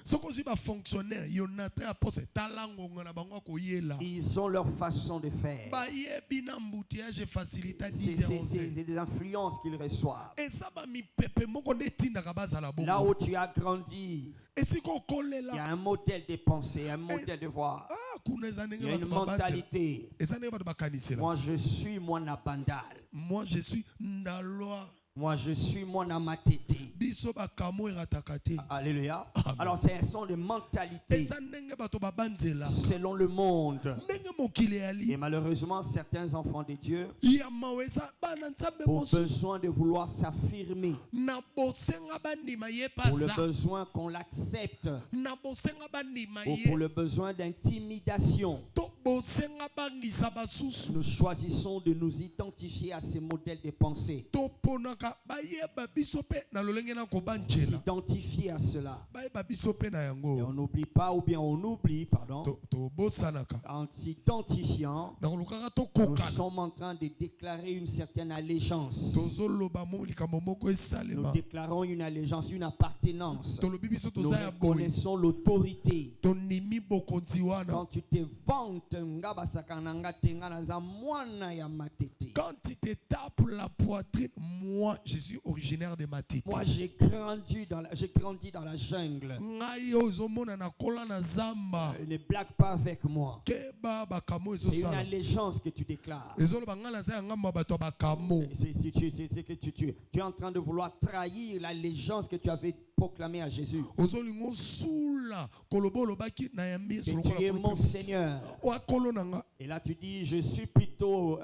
Speaker 2: Soko ozwi ba fonctionnaire Yonata apose talango na bango koyela.
Speaker 3: Ils ont leur façon de faire.
Speaker 2: Ba yebi na mbutiage facilita
Speaker 3: C'est des influences qu'ils reçoivent.
Speaker 2: Et ça ba mi pepe moko netinda ka bazala bongo.
Speaker 3: Là où tu as grandi,
Speaker 2: Et si ko
Speaker 3: il y
Speaker 2: kolela.
Speaker 3: a un modèle de pensée, un modèle de voir.
Speaker 2: Kuna
Speaker 3: Il y a
Speaker 2: ezanenge
Speaker 3: une
Speaker 2: bato babanzela.
Speaker 3: mentalité.
Speaker 2: Ezanenge bato bakanisela.
Speaker 3: Moi, je suis mon abandal.
Speaker 2: Moi je suis ndalwa.
Speaker 3: Moi, je suis mon amatété.
Speaker 2: Biso bakamo eratakate.
Speaker 3: Alléluia.
Speaker 2: Amen.
Speaker 3: Alors, ce sont des mentalités
Speaker 2: Ezanenge bato babanzela.
Speaker 3: selon le monde.
Speaker 2: Ndenge mokili ali.
Speaker 3: Et malheureusement, certains enfants de Dieu
Speaker 2: Ya maweza bana nzambe
Speaker 3: ont
Speaker 2: mosu.
Speaker 3: besoin de vouloir s'affirmer.
Speaker 2: Na bosenga bandima ye
Speaker 3: Pour le
Speaker 2: paza.
Speaker 3: besoin qu'on l'accepte.
Speaker 2: Na bosenga bandima
Speaker 3: Ou pour
Speaker 2: ye.
Speaker 3: le besoin d'intimidation.
Speaker 2: To bosenga bangisa basusu.
Speaker 3: Nous choisissons de nous identifier à ces modèles de pensée.
Speaker 2: To ponaka bayeba biso pe na lolenge na kobanjela.
Speaker 3: S'identifier à cela.
Speaker 2: Bayeba biso pe na
Speaker 3: Et
Speaker 2: yango.
Speaker 3: on n'oublie pas, ou bien on oublie, pardon,
Speaker 2: To bosanaka.
Speaker 3: en s'identifiant,
Speaker 2: Na kolukaka to
Speaker 3: nous
Speaker 2: kokana.
Speaker 3: sommes en train de déclarer une certaine allégeance.
Speaker 2: Tozoloba mo likambo moko
Speaker 3: Nous
Speaker 2: esalema.
Speaker 3: déclarons une allégeance, une appartenance.
Speaker 2: Tolobi biso
Speaker 3: Nous
Speaker 2: toza ya boye.
Speaker 3: reconnaissons l'autorité.
Speaker 2: Tonimi bokonzi wana.
Speaker 3: Quand tu te vantes, nga basaka na nga te nga naza mwana ya matete.
Speaker 2: Quand tu te tapes la poitrine, moi je suis originaire de Matiti.
Speaker 3: Moi j'ai grandi dans la jungle.
Speaker 2: Ngai ozomona na kola na zamba.
Speaker 3: Ne blague pas avec moi.
Speaker 2: Keba bakamo
Speaker 3: C'est une
Speaker 2: ezosala.
Speaker 3: allégeance que tu déclares.
Speaker 2: Ezoloba nga na za ya ngamba bato bakamo.
Speaker 3: C'est que tu es en train de vouloir trahir l'allégeance que tu avais proclamée à Jésus.
Speaker 2: Ozolingo sula kolobolo baki na yambi
Speaker 3: Que tu es mon Seigneur.
Speaker 2: Wa kolo nanga.
Speaker 3: Et là tu dis, je suis plutôt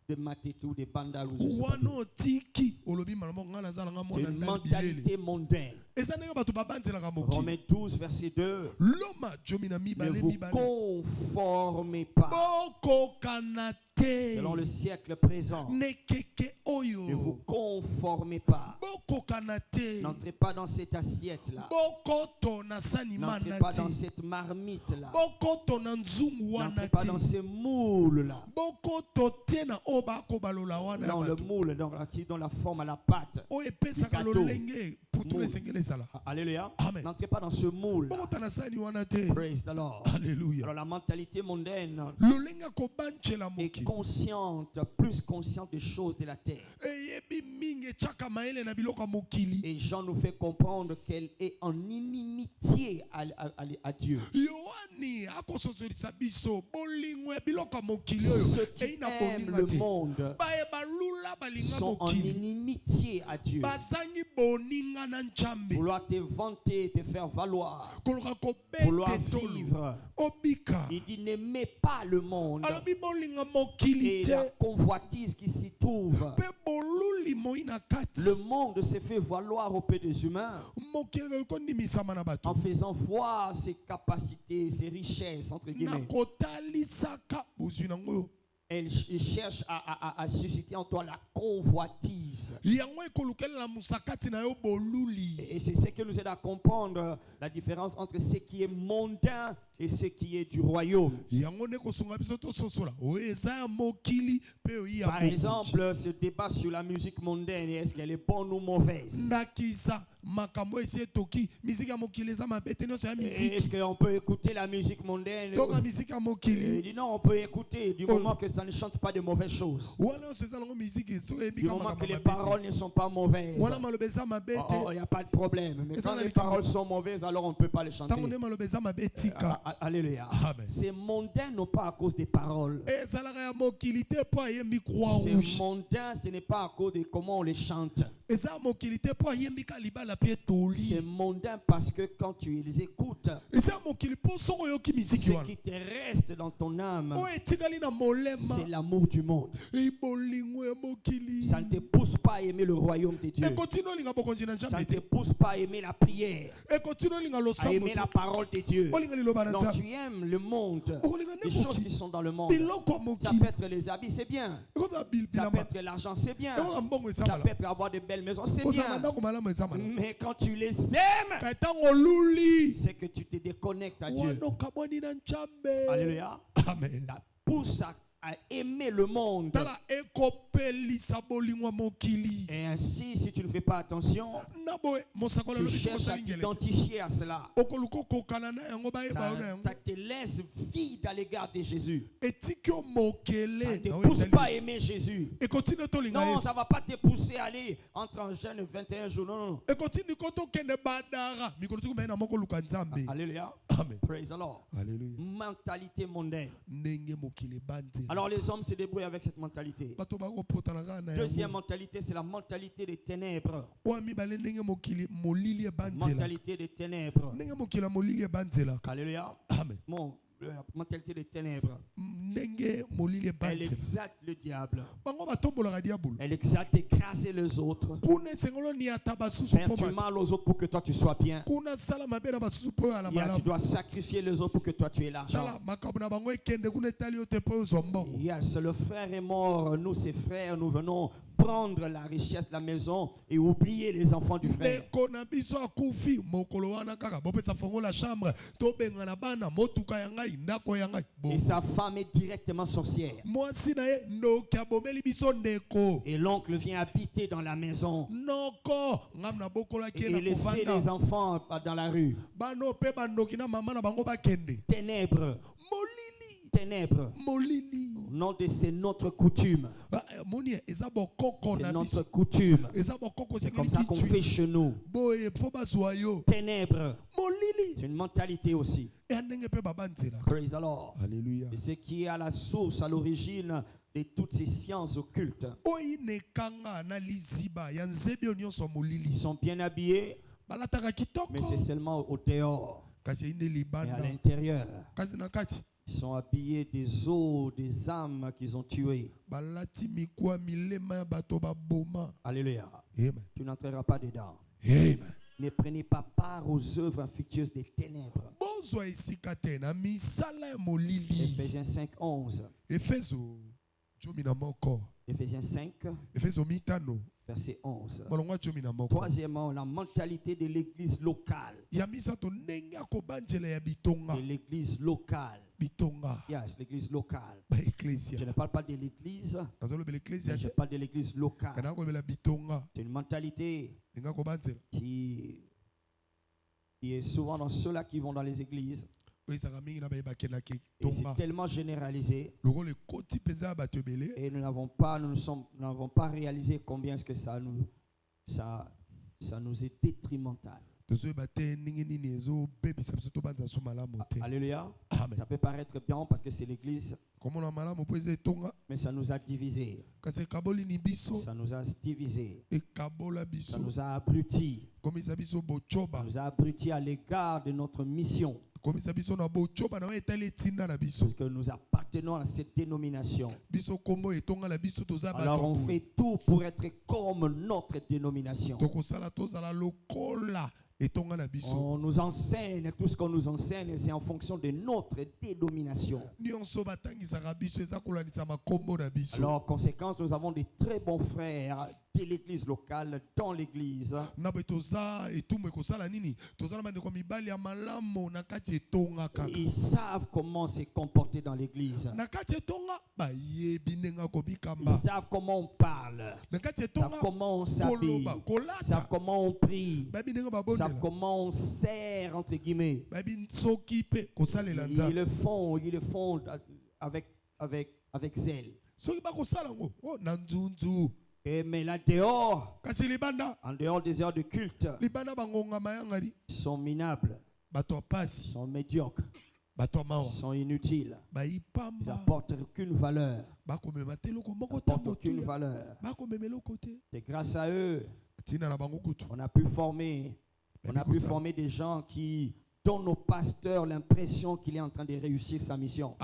Speaker 3: de Matetou, de Bandal. Ou je sais pas.
Speaker 2: Wano tiki olobi malamo nga na za nga
Speaker 3: C'est
Speaker 2: mona
Speaker 3: une
Speaker 2: na bilele.
Speaker 3: mentalité mondaine.
Speaker 2: Eza ndenge bato babanzelaka moki.
Speaker 3: Romains 12, verset 2.
Speaker 2: Loma jomi na
Speaker 3: Ne
Speaker 2: mibale
Speaker 3: vous
Speaker 2: mibale.
Speaker 3: conformez pas.
Speaker 2: Bokokana te.
Speaker 3: Selon le siècle présent,
Speaker 2: Nekeke oyo.
Speaker 3: ne vous conformez pas.
Speaker 2: Bokokana te.
Speaker 3: N'entrez pas dans cette assiette-là.
Speaker 2: Bokoto na sani
Speaker 3: N'entrez
Speaker 2: mana
Speaker 3: pas dans
Speaker 2: te.
Speaker 3: cette marmite-là.
Speaker 2: Bokoto na nzungu wana
Speaker 3: N'entrez pas dans
Speaker 2: te.
Speaker 3: ce moule-là.
Speaker 2: Bokoto te na oba ko balola wana
Speaker 3: Dans le
Speaker 2: bato.
Speaker 3: moule, dans la forme, à la pâte.
Speaker 2: O epesaka
Speaker 3: Du gâteau.
Speaker 2: lolenge putu
Speaker 3: Moule.
Speaker 2: esengeli ezala.
Speaker 3: Alléluia.
Speaker 2: Amen.
Speaker 3: N'entrez pas dans ce moule.
Speaker 2: Bokota na sani wana te.
Speaker 3: Praise the Lord.
Speaker 2: Alléluia.
Speaker 3: Alors la mentalité mondaine
Speaker 2: Lolenga kobanchela
Speaker 3: est
Speaker 2: moki.
Speaker 3: consciente, plus consciente des choses de la terre.
Speaker 2: Eyebi mingi echaka maele na biloko ya mokili.
Speaker 3: Et Jean nous fait comprendre qu'elle est en inimitié à Dieu.
Speaker 2: Yohani akososolisa biso bolingo ya biloko ya mokili oyo.
Speaker 3: Ceux qui
Speaker 2: Eina
Speaker 3: aiment
Speaker 2: bolinga
Speaker 3: le
Speaker 2: te.
Speaker 3: monde
Speaker 2: Bayeba lula balinga
Speaker 3: sont en
Speaker 2: mokili.
Speaker 3: inimitié à Dieu.
Speaker 2: Bazangi boninga na nzambe.
Speaker 3: Vouloir te vanter, te faire valoir,
Speaker 2: Koluka
Speaker 3: vouloir
Speaker 2: kobete tolo.
Speaker 3: vivre.
Speaker 2: Obika.
Speaker 3: Il dit n'aimez pas le monde
Speaker 2: Alobi bolinga mokili
Speaker 3: et
Speaker 2: te.
Speaker 3: la convoitise qui s'y trouve.
Speaker 2: Pe boluli moi na kati.
Speaker 3: Le monde se fait valoir auprès des humains
Speaker 2: Mokili kondimisama na bato.
Speaker 3: en faisant voir ses capacités, ses richesses, entre
Speaker 2: Na
Speaker 3: guillemets.
Speaker 2: kotalisaka bozwi nango.
Speaker 3: Elle cherche à susciter en toi la convoitise.
Speaker 2: Yango ekolukelela musakati na yo boluli.
Speaker 3: Et c'est ce que nous aide à comprendre la différence entre ce qui est mondain et ce qui est du royaume.
Speaker 2: Yango ne kosunga biso to sosola. O eza ya mokili pe oyi ya
Speaker 3: Par
Speaker 2: bokonzi.
Speaker 3: exemple, ce débat sur la musique mondaine, est-ce qu'elle est bonne ou mauvaise?
Speaker 2: Ndakisa makambo esi etoki miziki ya mokili eza mabe te nyonso ya
Speaker 3: Est-ce
Speaker 2: miziki.
Speaker 3: qu'on peut écouter la musique mondaine?
Speaker 2: Toka miziki ya
Speaker 3: Il
Speaker 2: mokili.
Speaker 3: dit non, on peut écouter du moment que ça ne chante pas de mauvaises choses.
Speaker 2: Wana nyonso eza nango miziki so
Speaker 3: Du
Speaker 2: ebika
Speaker 3: moment
Speaker 2: makambo
Speaker 3: que les
Speaker 2: mabe te.
Speaker 3: paroles ne sont pas mauvaises.
Speaker 2: Wana maloba eza mabe
Speaker 3: Il
Speaker 2: te.
Speaker 3: n'y a pas de problème. Mais
Speaker 2: Et ça,
Speaker 3: quand
Speaker 2: on a
Speaker 3: les
Speaker 2: dit comment?
Speaker 3: paroles sont mauvaises, alors on ne peut pas les chanter.
Speaker 2: Ntango nde maloba eza mabe tika.
Speaker 3: Alléluia.
Speaker 2: Amen.
Speaker 3: C'est mondain, non pas à cause des paroles.
Speaker 2: Ezalaka ya mokili te po ayembi croix
Speaker 3: C'est
Speaker 2: rouge.
Speaker 3: mondain, ce n'est pas à cause de comment on les chante.
Speaker 2: Eza ya mokili te po ayembika libala pe
Speaker 3: C'est
Speaker 2: toli.
Speaker 3: mondain parce que quand tu les écoutes,
Speaker 2: Eza ya mokili po soko oyoki miziki
Speaker 3: ce
Speaker 2: wana.
Speaker 3: qui te reste dans ton âme,
Speaker 2: O etikali na molema.
Speaker 3: c'est l'amour du monde.
Speaker 2: Bolingo ya mokili.
Speaker 3: Ça ne te pousse pas à aimer le royaume de Dieu.
Speaker 2: Ekotino olinga bokonzi na
Speaker 3: Ça ne
Speaker 2: nzambe
Speaker 3: te
Speaker 2: te.
Speaker 3: pousse pas à aimer la prière,
Speaker 2: Ekotino olinga
Speaker 3: à
Speaker 2: losambo
Speaker 3: aimer
Speaker 2: te.
Speaker 3: la parole de Dieu.
Speaker 2: Olinga liloba na
Speaker 3: Non,
Speaker 2: nzambe.
Speaker 3: tu aimes le monde,
Speaker 2: Olinga
Speaker 3: les
Speaker 2: ne
Speaker 3: choses
Speaker 2: mokili.
Speaker 3: qui sont dans le monde.
Speaker 2: Biloko ya
Speaker 3: Ça
Speaker 2: mokili.
Speaker 3: peut être les habits, c'est bien.
Speaker 2: Ekota
Speaker 3: Ça
Speaker 2: bilama.
Speaker 3: peut être l'argent, c'est bien.
Speaker 2: Ekota mbongo
Speaker 3: Ça
Speaker 2: ezamala.
Speaker 3: peut être avoir de belles maisons, c'est
Speaker 2: Kozala
Speaker 3: bien.
Speaker 2: ndako malamu ezamala.
Speaker 3: Mais quand tu les aimes,
Speaker 2: Katango luli.
Speaker 3: c'est que tu te déconnectes à Dieu.
Speaker 2: Wano kaboni na nzambe.
Speaker 3: Alléluia.
Speaker 2: Amen.
Speaker 3: Ça pousse à aimer le monde.
Speaker 2: tala ekopelisa bolingo mokili
Speaker 3: Et ainsi, si tu ne fais pas attention,
Speaker 2: na boye mosakolo
Speaker 3: tu
Speaker 2: lobi
Speaker 3: cherches à
Speaker 2: kosalingele
Speaker 3: t'identifier à cela.
Speaker 2: okoluka kokana na yango bayeba yo na yango
Speaker 3: Ça te laisse vide à l'égard de Jésus.
Speaker 2: etiki yo
Speaker 3: Ça
Speaker 2: mokele
Speaker 3: ne te
Speaker 2: na
Speaker 3: pousse
Speaker 2: oyo
Speaker 3: pas à
Speaker 2: ezali
Speaker 3: aimer Jésus.
Speaker 2: ekotindi tolinga
Speaker 3: Non,
Speaker 2: yesu
Speaker 3: ça ne va pas te pousser à aller entre en jeûne 21 jours. Non, non, non.
Speaker 2: ekotindi ko tokende badara mikolo tukumai na moko luka nzambe
Speaker 3: Alléluia.
Speaker 2: amen
Speaker 3: Praise the Lord.
Speaker 2: alléluia
Speaker 3: Mentalité mondaine.
Speaker 2: ndenge mokili banzela
Speaker 3: Alors les hommes se débrouillent avec cette mentalité.
Speaker 2: bato bakopotana kaka na
Speaker 3: Deuxième
Speaker 2: yango
Speaker 3: mentalité, c'est la mentalité des ténèbres.
Speaker 2: oyo mibale ndenge mokili molili ebanzela
Speaker 3: Mentalité des ténèbres.
Speaker 2: ndenge mokili ya molili ebanzelaka
Speaker 3: Alléluia.
Speaker 2: amen
Speaker 3: Bon, la mentalité des ténèbres.
Speaker 2: ndenge molili
Speaker 3: Elle
Speaker 2: ebanzela
Speaker 3: exalte le diable.
Speaker 2: bango batombolaka diabolo
Speaker 3: Elle exalte écraser les autres.
Speaker 2: kuna esengelo niata basusu
Speaker 3: Faire
Speaker 2: mpo
Speaker 3: du mal aux autres pour que toi tu sois bien.
Speaker 2: kuna sala mabe na basusu mpo oyo ala
Speaker 3: Tu
Speaker 2: malamu
Speaker 3: dois sacrifier les autres pour que toi tu aies l'argent.
Speaker 2: tala makambo na bango ekende kuna etali yo te mpo ozwa mbongo
Speaker 3: Yes, le frère est mort. Nous, ses frères, nous venons prendre la richesse de la maison et oublier les enfants du frère.
Speaker 2: ndeko na biso akufi mokolo wana kaka bopesa fongo la chambre tobengana bana motuka ya ngai ndako ya ngai
Speaker 3: Et sa femme est directement sorcière.
Speaker 2: mwasi na ye ndoki abomeli biso ndeko
Speaker 3: Et l'oncle vient habiter dans la maison
Speaker 2: noko ngam na bokolaki ye
Speaker 3: et
Speaker 2: na
Speaker 3: laisser les
Speaker 2: kovanda
Speaker 3: enfants dans la rue.
Speaker 2: bano mpe bandoki na mama na bango bakende
Speaker 3: Ténèbres,
Speaker 2: molili
Speaker 3: ténèbres.
Speaker 2: molili
Speaker 3: Non, c'est notre coutume.
Speaker 2: moni eza bokoko
Speaker 3: C'est
Speaker 2: na
Speaker 3: notre
Speaker 2: biso
Speaker 3: coutume.
Speaker 2: eza bokoko
Speaker 3: C'est comme ça qu'on fait chez nous.
Speaker 2: boye mpo bazwa yo
Speaker 3: Ténèbres,
Speaker 2: molili
Speaker 3: c'est une mentalité aussi.
Speaker 2: ya ndenge mpe babanzelaka
Speaker 3: Praise the Lord.
Speaker 2: alléluia
Speaker 3: Et ce qui est à la source, à l'origine de toutes ces sciences occultes.
Speaker 2: oyo nekanga na liziba ya nzebi oyo nyonso ya molili
Speaker 3: Ils sont bien habillés,
Speaker 2: balataka kitoko
Speaker 3: mais c'est seulement au dehors.
Speaker 2: kasi eyinde
Speaker 3: Et à
Speaker 2: libanda
Speaker 3: l'intérieur,
Speaker 2: kasi na kati
Speaker 3: ils sont habillés des os, des âmes qu'ils ont tuées.
Speaker 2: balati mikwa milema ya bato baboma
Speaker 3: Alléluia.
Speaker 2: amen
Speaker 3: Tu n'entreras pas dedans.
Speaker 2: amen
Speaker 3: Ne prenez pas part aux œuvres infructueuses des ténèbres.
Speaker 2: bozwa esika te na misala ya molili
Speaker 3: Éphésiens 5, 11.
Speaker 2: efeso jomi na moko
Speaker 3: Éphésiens 5,
Speaker 2: efeso mitano
Speaker 3: verset 11.
Speaker 2: molongwa jomi na moko
Speaker 3: Troisièmement, la mentalité de l'église locale.
Speaker 2: ya misato ndenge ya kobanzela ya bitonga
Speaker 3: De l'église locale.
Speaker 2: bitonga
Speaker 3: Yes, l'église locale.
Speaker 2: baeklesia
Speaker 3: Je ne parle pas de l'église,
Speaker 2: nazolobela eklesia
Speaker 3: mais je
Speaker 2: te
Speaker 3: parle de l'église locale.
Speaker 2: kana kolobela bitonga
Speaker 3: C'est une mentalité
Speaker 2: ndenge ya kobanzela
Speaker 3: qui est souvent dans ceux-là qui vont dans les églises.
Speaker 2: oyo ezalaka mingi na bayebakendaki
Speaker 3: Et c'est
Speaker 2: tonga
Speaker 3: tellement généralisé.
Speaker 2: lokola ekoti mpenza ya bato ebele
Speaker 3: Et nous n'avons pas réalisé combien est-ce que ça nous est détrimental.
Speaker 2: tozoyeba te ndenge nini ezobebisa biso tobanza so malamu te
Speaker 3: Alléluia.
Speaker 2: amen
Speaker 3: Ça peut paraître bien parce que c'est l'église,
Speaker 2: komona malamu mpo eza etonga
Speaker 3: mais ça nous a divisés.
Speaker 2: kasi ekabolini biso
Speaker 3: Ça nous a divisés.
Speaker 2: ekabola
Speaker 3: Ça
Speaker 2: biso
Speaker 3: nous a abrutis.
Speaker 2: komisa biso
Speaker 3: Ça
Speaker 2: bocoba
Speaker 3: nous a abrutis à l'égard de notre mission.
Speaker 2: komisa biso na bocoba na oyo etali etinda na biso
Speaker 3: Parce que nous appartenons à cette dénomination.
Speaker 2: biso kombo etonga na biso toza
Speaker 3: Alors on
Speaker 2: bato
Speaker 3: fait tout pour être comme notre dénomination.
Speaker 2: tokosala tozala lokola etonga na biso
Speaker 3: On nous enseigne, tout ce qu'on nous enseigne, c'est en fonction de notre dénomination.
Speaker 2: nyonso batangisaka biso eza kolanisa makombo na biso
Speaker 3: Alors, conséquence, nous avons des très bons frères de l'église locale, dans l'église,
Speaker 2: na boye toza etumbu ekosala nini toza na bandeko mibali ya malamu na kati etonga kaka
Speaker 3: ils savent comment se comporter dans l'église.
Speaker 2: na kati etonga bayebi ndenge
Speaker 3: Ils
Speaker 2: kobikamba
Speaker 3: savent comment on parle,
Speaker 2: na kati
Speaker 3: ils savent
Speaker 2: etonga
Speaker 3: comment on s'habille,
Speaker 2: koloba
Speaker 3: ils savent
Speaker 2: kolata
Speaker 3: comment on prie,
Speaker 2: bayebi ndenge
Speaker 3: ils
Speaker 2: babondela
Speaker 3: savent comment on sert, entre guillemets.
Speaker 2: bayebi soki mpe kosalela
Speaker 3: Ils
Speaker 2: nzambe
Speaker 3: le font avec zèle.
Speaker 2: soki bakosala yango na nzunzu
Speaker 3: Mais là dehors,
Speaker 2: kasi libanda
Speaker 3: en dehors des heures de culte,
Speaker 2: libanda bangonga mayangani
Speaker 3: ils sont minables,
Speaker 2: bato ya
Speaker 3: ils
Speaker 2: pasi
Speaker 3: sont médiocres,
Speaker 2: bato ya
Speaker 3: ils
Speaker 2: mawa
Speaker 3: sont inutiles. Ils
Speaker 2: bayipamba
Speaker 3: n'apportent aucune valeur.
Speaker 2: bakomema te eloko moko
Speaker 3: Ils
Speaker 2: ta
Speaker 3: n'apportent aucune
Speaker 2: motuya
Speaker 3: valeur.
Speaker 2: bakomema eloko te
Speaker 3: C'est grâce à eux
Speaker 2: ntina na bango kutu
Speaker 3: on a pu former des gens qui donnent au pasteur l'impression qu'il est en train de réussir sa mission.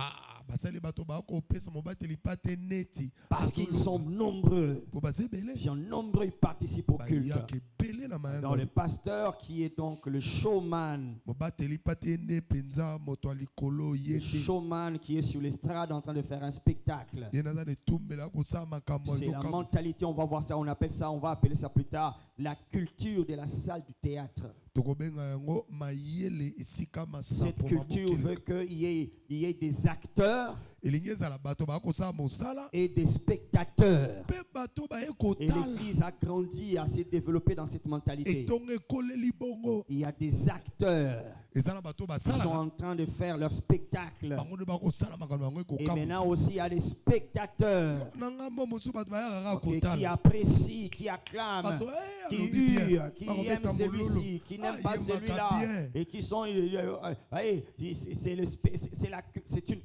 Speaker 2: basali bato bakopesa mobateli pa te neti
Speaker 3: Parce qu'ils sont nombreux.
Speaker 2: po baza ebele
Speaker 3: Ils sont nombreux, ils participent au culte.
Speaker 2: bayaka ebele na
Speaker 3: Dans le
Speaker 2: mayanga
Speaker 3: pasteur qui est donc le showman,
Speaker 2: mobateli pa te nde mpenza moto ya likolo ye
Speaker 3: le
Speaker 2: nde
Speaker 3: showman qui est sur l'estrade en train de faire un spectacle.
Speaker 2: ye naza na etumbela kosala makambo
Speaker 3: C'est la
Speaker 2: azokamwisa
Speaker 3: mentalité, on va appeler ça plus tard, la culture de la salle du théâtre.
Speaker 2: tokobenga yango mayele esika
Speaker 3: Cette
Speaker 2: masapo
Speaker 3: culture veut qu'il y ait des acteurs
Speaker 2: elingi ezala bato bakosala mosala
Speaker 3: et des spectateurs.
Speaker 2: mpe bato baye
Speaker 3: Et
Speaker 2: kotala
Speaker 3: l'Église a grandi, a s'est développée dans cette mentalité.
Speaker 2: etongo ekoleli bongo
Speaker 3: Il y a des acteurs
Speaker 2: eza na bato
Speaker 3: qui sont
Speaker 2: basalaka
Speaker 3: en train de faire leur spectacle.
Speaker 2: bango nde bakosala makambo yango
Speaker 3: Et maintenant
Speaker 2: ekokamwisa
Speaker 3: aussi, il y a les spectateurs
Speaker 2: na ngambo mosusu bato bayaka kaka
Speaker 3: qui
Speaker 2: kotala
Speaker 3: apprécient, qui acclament,
Speaker 2: bato
Speaker 3: qui
Speaker 2: alobi bien
Speaker 3: hurent, qui
Speaker 2: bakobeta
Speaker 3: aiment celui-ci, qui n'aiment pas
Speaker 2: yembaka
Speaker 3: celui-là,
Speaker 2: bien.
Speaker 3: et qui sont...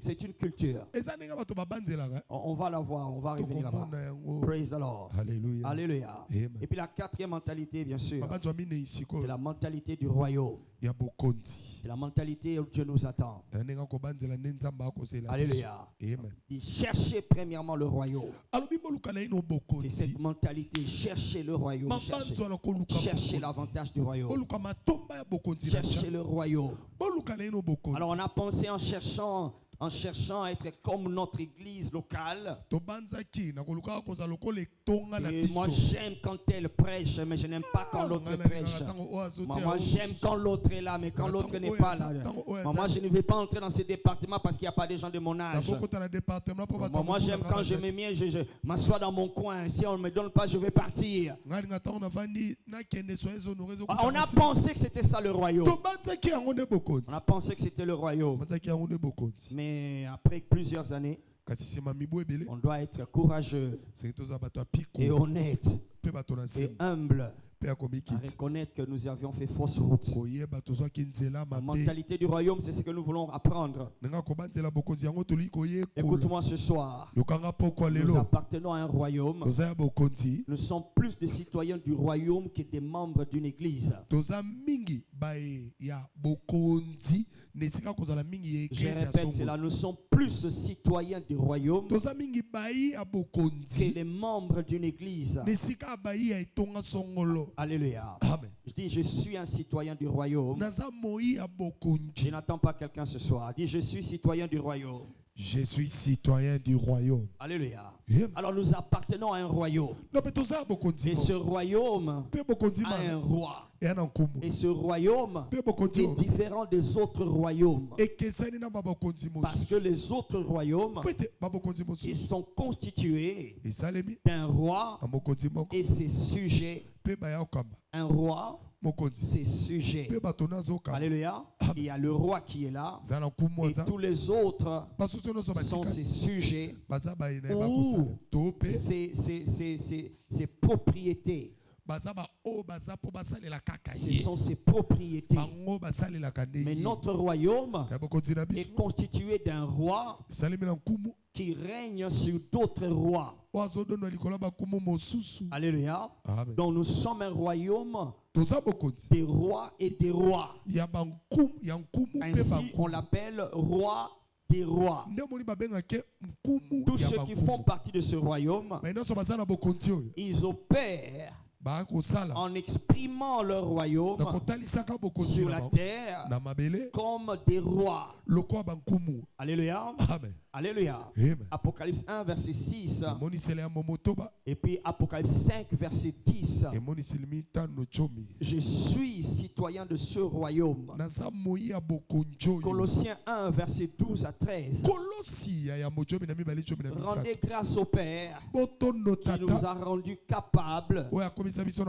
Speaker 3: c'est une culture.
Speaker 2: eza ndenge bato babanzelaka
Speaker 3: On va la voir, on va revenir là-bas.
Speaker 2: tokomona yango
Speaker 3: Praise the Lord.
Speaker 2: Alléluia.
Speaker 3: Alléluia.
Speaker 2: Amen.
Speaker 3: Et puis la quatrième mentalité, bien sûr,
Speaker 2: mabanzo ya minei sikoyo
Speaker 3: c'est la mentalité du royaume.
Speaker 2: ya bokonzi
Speaker 3: C'est la mentalité où Dieu nous attend.
Speaker 2: na ndenge akobanzela nde nzambe akosela
Speaker 3: Alléluia.
Speaker 2: amen
Speaker 3: Il chercher premièrement le royaume.
Speaker 2: alobi boluka na ino
Speaker 3: C'est
Speaker 2: bokonzi
Speaker 3: cette mentalité, chercher le royaume,
Speaker 2: mabanzo wana koluka
Speaker 3: chercher
Speaker 2: bokonzi.
Speaker 3: l'avantage du royaume,
Speaker 2: boluka matomba ya bokonzi na
Speaker 3: chercher le royaume.
Speaker 2: boluka na ino bokonzi
Speaker 3: Alors on a pensé en cherchant à être comme notre église locale.
Speaker 2: tobanzaki na koluka kozala lokola etonga na
Speaker 3: Et moi
Speaker 2: biso
Speaker 3: j'aime quand elle prêche, mais je n'aime pas quand l'autre prêche. Moi j'aime quand l'autre est là, mais quand l'autre n'est pas là. Moi je ne vais pas entrer dans ce département parce qu'il n'y a pas des gens de mon âge. Moi j'aime quand je me mets, je m'assois dans mon coin. Si on ne me donne pas, je vais partir. On a pensé que c'était ça le royaume. On a pensé que c'était le royaume. Mais après plusieurs années, on doit être courageux et honnête et humble à reconnaître que nous avions fait fausse route. La mentalité du royaume, c'est ce que nous voulons apprendre. Écoute-moi ce soir. Nous appartenons à un royaume. Nous sommes plus des citoyens du royaume que des membres d'une église. Je répète cela, nous sommes plus citoyens du royaume que les membres d'une église. Alléluia.
Speaker 2: Amen.
Speaker 3: Je dis, je suis un citoyen du royaume. Je n'attends pas quelqu'un ce soir. Dis, je suis citoyen du royaume.
Speaker 2: Je suis citoyen du royaume.
Speaker 3: Alléluia.
Speaker 2: Amen.
Speaker 3: Alors nous appartenons à un royaume. Et ce royaume a un roi. Et ce royaume est différent des autres royaumes. Parce que les autres royaumes, ils sont constitués d'un roi et ses sujets. Un roi, ses sujets. Alléluia. Il y a le roi qui est là. Et tous les autres sont ses sujets ou ses propriétés. Ce sont ses propriétés. Mais notre royaume est constitué d'un roi qui règne sur d'autres rois. Alléluia.
Speaker 2: Amen.
Speaker 3: Donc nous sommes un royaume des rois et des rois. Ainsi on l'appelle roi des rois. Tous ceux qui font partie de ce royaume, ils opèrent en exprimant leur royaume sur la terre comme des rois. Alléluia.
Speaker 2: Amen.
Speaker 3: Alléluia.
Speaker 2: Amen.
Speaker 3: Apocalypse 1, verset 6. Et puis Apocalypse 5, verset 10. Je suis citoyen de ce royaume. Colossiens 1, verset 12 à 13. Rendez grâce au Père qui nous a rendus capables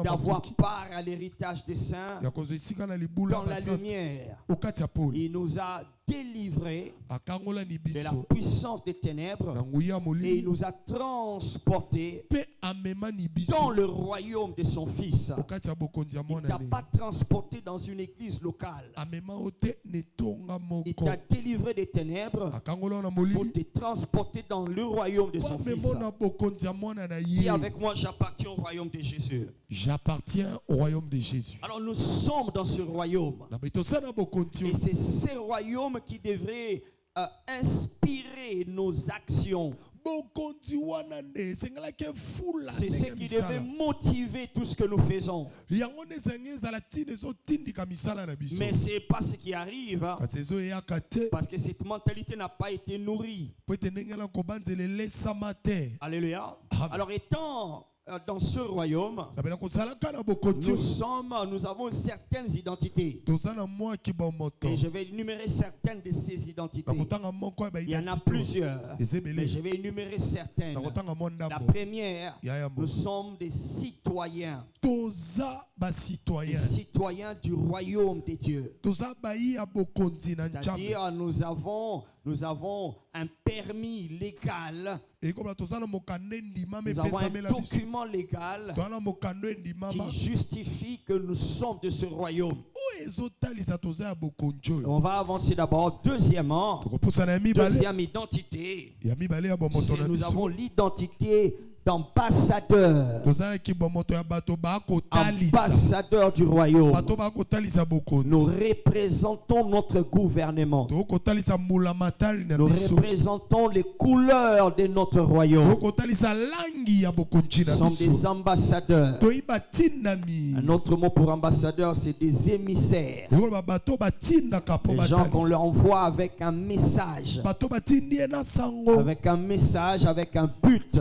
Speaker 3: d'avoir part à l'héritage des saints dans la lumière. Il nous a délivrés de la puissance des ténèbres et il nous a transportés dans le royaume de son Fils. Il ne t'a pas transporté dans une église locale. Il t'a délivré des ténèbres pour te transporter dans le royaume de son Fils. Dis avec moi, j'appartiens au royaume de Jésus.
Speaker 2: J'appartiens au royaume de Jésus.
Speaker 3: Alors nous sommes dans ce royaume. Et c'est ce royaume qui devrait inspirer nos actions. C'est ce qui devait motiver tout ce que nous faisons. Mais ce n'est pas ce qui arrive, hein, parce que cette mentalité n'a pas été nourrie. Alléluia. Alors étant dans ce royaume, nous avons certaines identités. Et je vais énumérer certaines de ces identités. Il y en a plusieurs, mais je vais énumérer certaines. La première, nous sommes des citoyens. Des citoyens du royaume de Dieu. C'est-à-dire, nous avons un permis légal. Nous avons un document légal qui justifie que nous sommes de ce royaume. On va avancer d'abord. Deuxièmement, deuxième identité, c'est nous avons l'identité d'ambassadeur. Ambassadeur du royaume. Nous représentons notre gouvernement. Nous représentons les couleurs de notre royaume. Nous sommes des ambassadeurs. Un autre mot pour ambassadeur, c'est des émissaires. Des gens qu'on leur envoie avec un message. Avec un message, avec un but.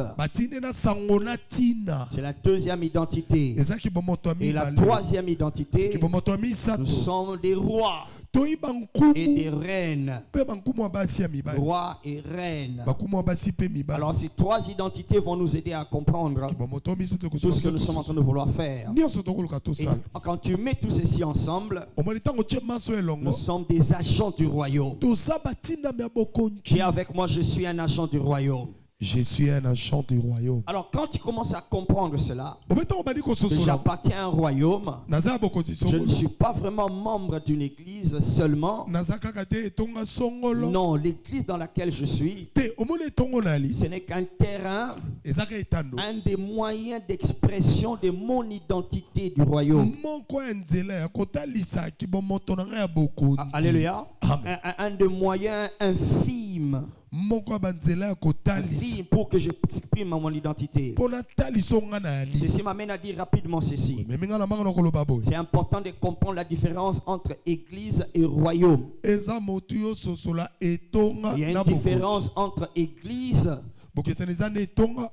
Speaker 3: C'est la deuxième identité. Et la troisième identité, nous sommes des rois et des reines. Rois et reines. Alors ces trois identités vont nous aider à comprendre tout ce que nous sommes en train de vouloir faire. Et quand tu mets tout ceci ensemble, nous sommes des agents du royaume. Qui est avec moi, je suis un agent du royaume.
Speaker 2: Je suis un agent du royaume.
Speaker 3: Alors quand tu commences à comprendre cela, que j'appartiens à un royaume, je ne suis pas vraiment membre d'une église seulement. Non, l'église dans laquelle je suis, ce n'est qu'un terrain, un des moyens d'expression de mon identité du royaume. Alléluia. Un des moyens infimes pour que j'exprime mon identité. Ceci m'amène à dire rapidement ceci. C'est important de comprendre la différence entre église et royaume. Il y a une différence entre église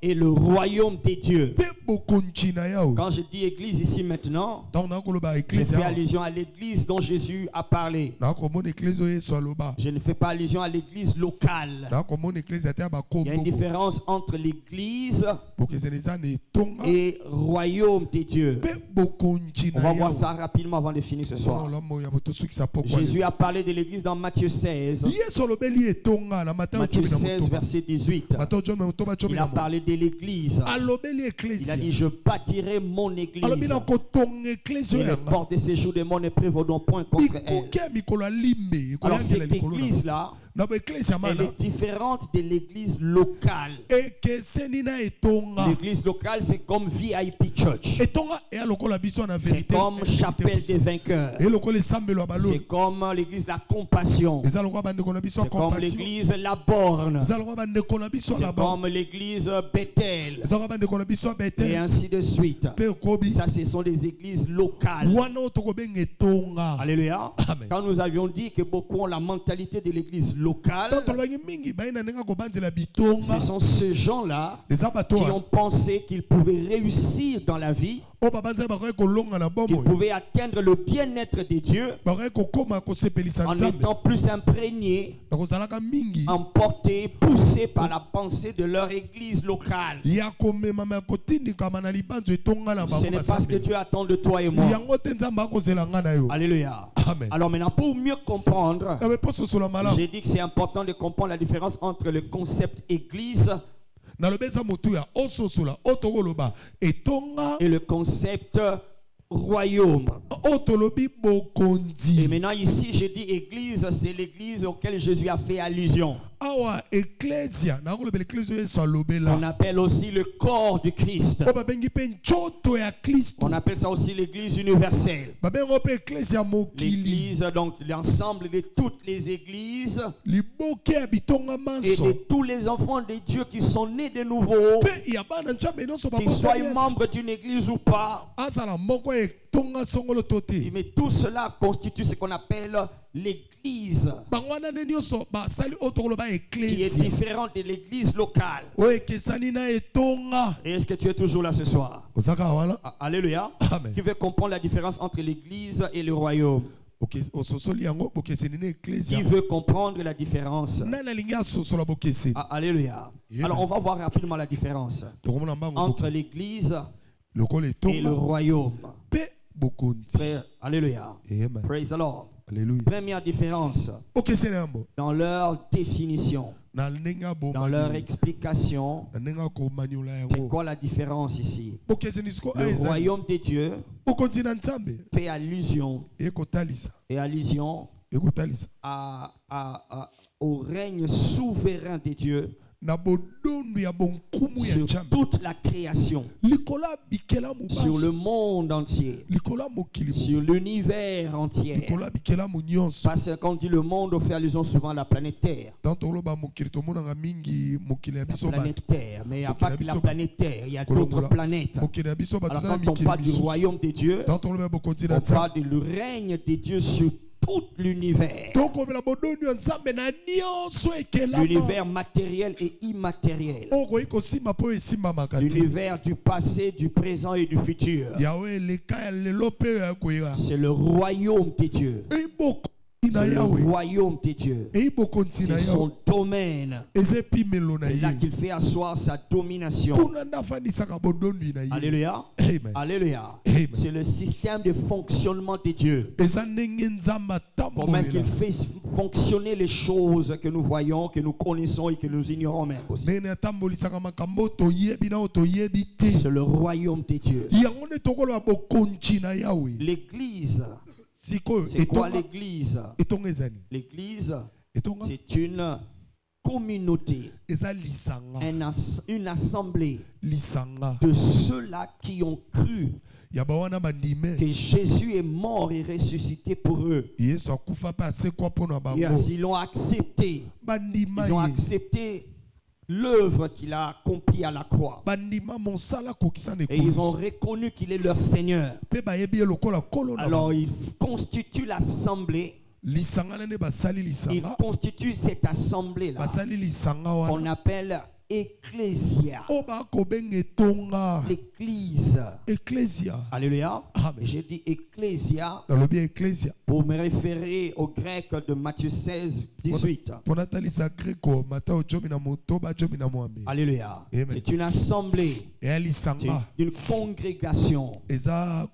Speaker 3: et le royaume des dieux. Quand je dis église ici maintenant, je fais allusion à l'église dont Jésus a parlé. Je ne fais pas allusion à l'église locale. Il y a une différence entre l'église et royaume des dieux. On va voir ça rapidement avant de finir ce soir. Jésus a parlé de l'église dans Matthieu 16. Matthieu 16 verset 18. Il a parlé de l'église. Il a dit, je bâtirai mon église. Et les portes de séjour de mon ne prévaudront point contre elle. Alors cette église-là, elle est différente de l'église locale. L'église locale, c'est comme VIP Church. C'est comme chapelle des vainqueurs. C'est comme l'église La Compassion. C'est comme l'église La Borne. C'est comme l'église Bethel. Et ainsi de suite. Ça, ce sont des églises locales. Alléluia. Quand nous avions dit que beaucoup ont la mentalité de l'église locale, ce sont ces gens-là qui ont pensé qu'ils pouvaient réussir dans la vie, qu'ils pouvaient atteindre le bien-être de Dieu en étant plus imprégnés, emportés, poussés par la pensée de leur église locale. Ce n'est pas ce que Dieu attend de toi et moi. Alléluia. Amen. Alors maintenant, pour mieux comprendre, j'ai dit que c'est important de comprendre la différence entre le concept église et le concept royaume. Et maintenant ici je dis église, c'est l'église auquel Jésus a fait allusion. On appelle aussi le corps du Christ. On appelle ça aussi l'église universelle. L'église, donc l'ensemble de toutes les églises et de tous les enfants de Dieu qui sont nés de nouveau, qu'ils soient membres d'une église ou pas,
Speaker 2: etonga songolo to te.
Speaker 3: Mais tout cela constitue ce qu'on appelle l'église,
Speaker 2: Bangwana ne nyonso basali otokolo ba
Speaker 3: qui est
Speaker 2: ecclesia.
Speaker 3: différente de l'église locale.
Speaker 2: Oyo ekesani na etonga.
Speaker 3: Et est-ce que tu es toujours là ce soir?
Speaker 2: Ozaka wana.
Speaker 3: Alléluia.
Speaker 2: Amen.
Speaker 3: Tu veux comprendre la différence entre l'église et le royaume?
Speaker 2: Ok, ososoli yango bokeseni na ecclesia.
Speaker 3: Qui veut comprendre la différence?
Speaker 2: Nana lingi asosola bokeseni.
Speaker 3: Alléluia.
Speaker 2: Yeah.
Speaker 3: Alors on va voir rapidement la différence
Speaker 2: Tokomona mbango
Speaker 3: entre l'église
Speaker 2: lokolo
Speaker 3: et le
Speaker 2: etonga
Speaker 3: royaume.
Speaker 2: pe bokonzi.
Speaker 3: Frère, alléluia.
Speaker 2: Amen.
Speaker 3: Praise the Lord.
Speaker 2: Alléluia.
Speaker 3: Première différence
Speaker 2: Okeseni yango
Speaker 3: dans leur définition,
Speaker 2: na ndenge bo
Speaker 3: dans leur explication.
Speaker 2: na ndenge ko maniola
Speaker 3: C'est
Speaker 2: yango.
Speaker 3: quoi la différence ici?
Speaker 2: Bokeseni siko
Speaker 3: Le
Speaker 2: aiza.
Speaker 3: royaume de Dieu
Speaker 2: Bokonzi na Nzambe
Speaker 3: fait allusion
Speaker 2: ekotalisa. Ekotalisa.
Speaker 3: au règne souverain de Dieu
Speaker 2: Na bodondu ya bonkumu ya
Speaker 3: sur
Speaker 2: Nzambe.
Speaker 3: toute la création,
Speaker 2: Likola bikela
Speaker 3: sur le
Speaker 2: mubaso.
Speaker 3: monde entier,
Speaker 2: Likola mokili.
Speaker 3: sur l'univers entier.
Speaker 2: Likola bikela munyonso.
Speaker 3: Parce que quand on dit le monde, on fait allusion souvent à la planète Terre.
Speaker 2: Tant toloba mokili tomonanga mingi mokili ya
Speaker 3: La
Speaker 2: biso ba.
Speaker 3: planète Terre, mais il n'y a
Speaker 2: Ok,
Speaker 3: pas
Speaker 2: la
Speaker 3: que la
Speaker 2: biso-
Speaker 3: planète Terre, il y a
Speaker 2: Kolongola.
Speaker 3: d'autres planètes.
Speaker 2: Mokili ya biso ba
Speaker 3: Alors
Speaker 2: tozala
Speaker 3: quand on
Speaker 2: mikili
Speaker 3: parle du
Speaker 2: misusu.
Speaker 3: royaume de Dieu,
Speaker 2: Tant toloba bokonzi na
Speaker 3: on
Speaker 2: Nzambe.
Speaker 3: parle du règne de Dieu sur tout l'univers.
Speaker 2: Tokomela bodondu ya Nzambe na nyonso ekelama.
Speaker 3: L'univers matériel et immatériel.
Speaker 2: Okoki kosimba po esimbamaka te.
Speaker 3: L'univers du passé, du présent et du futur.
Speaker 2: Yawe eleka ya lelo mpe oyo ya koyeba.
Speaker 3: C'est le royaume de Dieu.
Speaker 2: Eyibokonzi na
Speaker 3: C'est le
Speaker 2: Yawe.
Speaker 3: royaume de Dieu.
Speaker 2: Eyibokonzi na
Speaker 3: C'est
Speaker 2: Yawe.
Speaker 3: son domaine.
Speaker 2: Eza epimelo na
Speaker 3: C'est là
Speaker 2: ye.
Speaker 3: qu'il fait asseoir sa domination.
Speaker 2: Kuna nde afandisaka bodondu na ye.
Speaker 3: Alléluia.
Speaker 2: Amen.
Speaker 3: Alléluia.
Speaker 2: Amen.
Speaker 3: C'est le système de fonctionnement de Dieu.
Speaker 2: Eza ndenge Nzambe
Speaker 3: Comment est-ce qu'il
Speaker 2: atambolela.
Speaker 3: fait fonctionner les choses que nous voyons, que nous connaissons et que nous ignorons même aussi?
Speaker 2: ndenge atambolisaka makambo oyo toyebi na oyo toyebi te.
Speaker 3: C'est le royaume de Dieu.
Speaker 2: Yango nde tokoloba bokonzi na Yawe.
Speaker 3: L'église,
Speaker 2: Sikoyo
Speaker 3: c'est quoi
Speaker 2: etonga
Speaker 3: l'église?
Speaker 2: etonga ezani.
Speaker 3: L'église,
Speaker 2: Etonga
Speaker 3: c'est une communauté,
Speaker 2: eza lisanga.
Speaker 3: une assemblée
Speaker 2: Lisanga.
Speaker 3: de ceux-là qui ont cru
Speaker 2: Ya bawana bandime.
Speaker 3: que Jésus est mort et ressuscité pour eux.
Speaker 2: Yesu akufa mpe asekwa mpo na bango.
Speaker 3: Yes, ils l'ont accepté.
Speaker 2: Bandima
Speaker 3: Ils ont
Speaker 2: ye.
Speaker 3: accepté l'œuvre qu'il a accomplie à la croix.
Speaker 2: Bandima mosala kokisa na
Speaker 3: Et ils ont
Speaker 2: ekolo.
Speaker 3: reconnu qu'il est leur Seigneur.
Speaker 2: Mpe bayebi ye lokola kolo na bango.
Speaker 3: Alors ils constituent l'assemblée.
Speaker 2: Lisanga nde basali
Speaker 3: Ils
Speaker 2: lisanga.
Speaker 3: constituent cette assemblée-là
Speaker 2: Basali lisanga
Speaker 3: qu'on
Speaker 2: wana.
Speaker 3: appelle ecclésia.
Speaker 2: O bakobenga etonga.
Speaker 3: L'église.
Speaker 2: Ecclesia.
Speaker 3: Alléluia.
Speaker 2: Amen.
Speaker 3: J'ai dit ecclésia
Speaker 2: Nalobi ecclesia.
Speaker 3: pour me référer au grec de Matthieu 16, 18.
Speaker 2: Mpo natalisa greko Matao jomi na motoba jomi na mwambe.
Speaker 3: Alléluia.
Speaker 2: Amen.
Speaker 3: C'est une assemblée.
Speaker 2: Eya
Speaker 3: C'est
Speaker 2: lisanga.
Speaker 3: une congrégation.
Speaker 2: Eza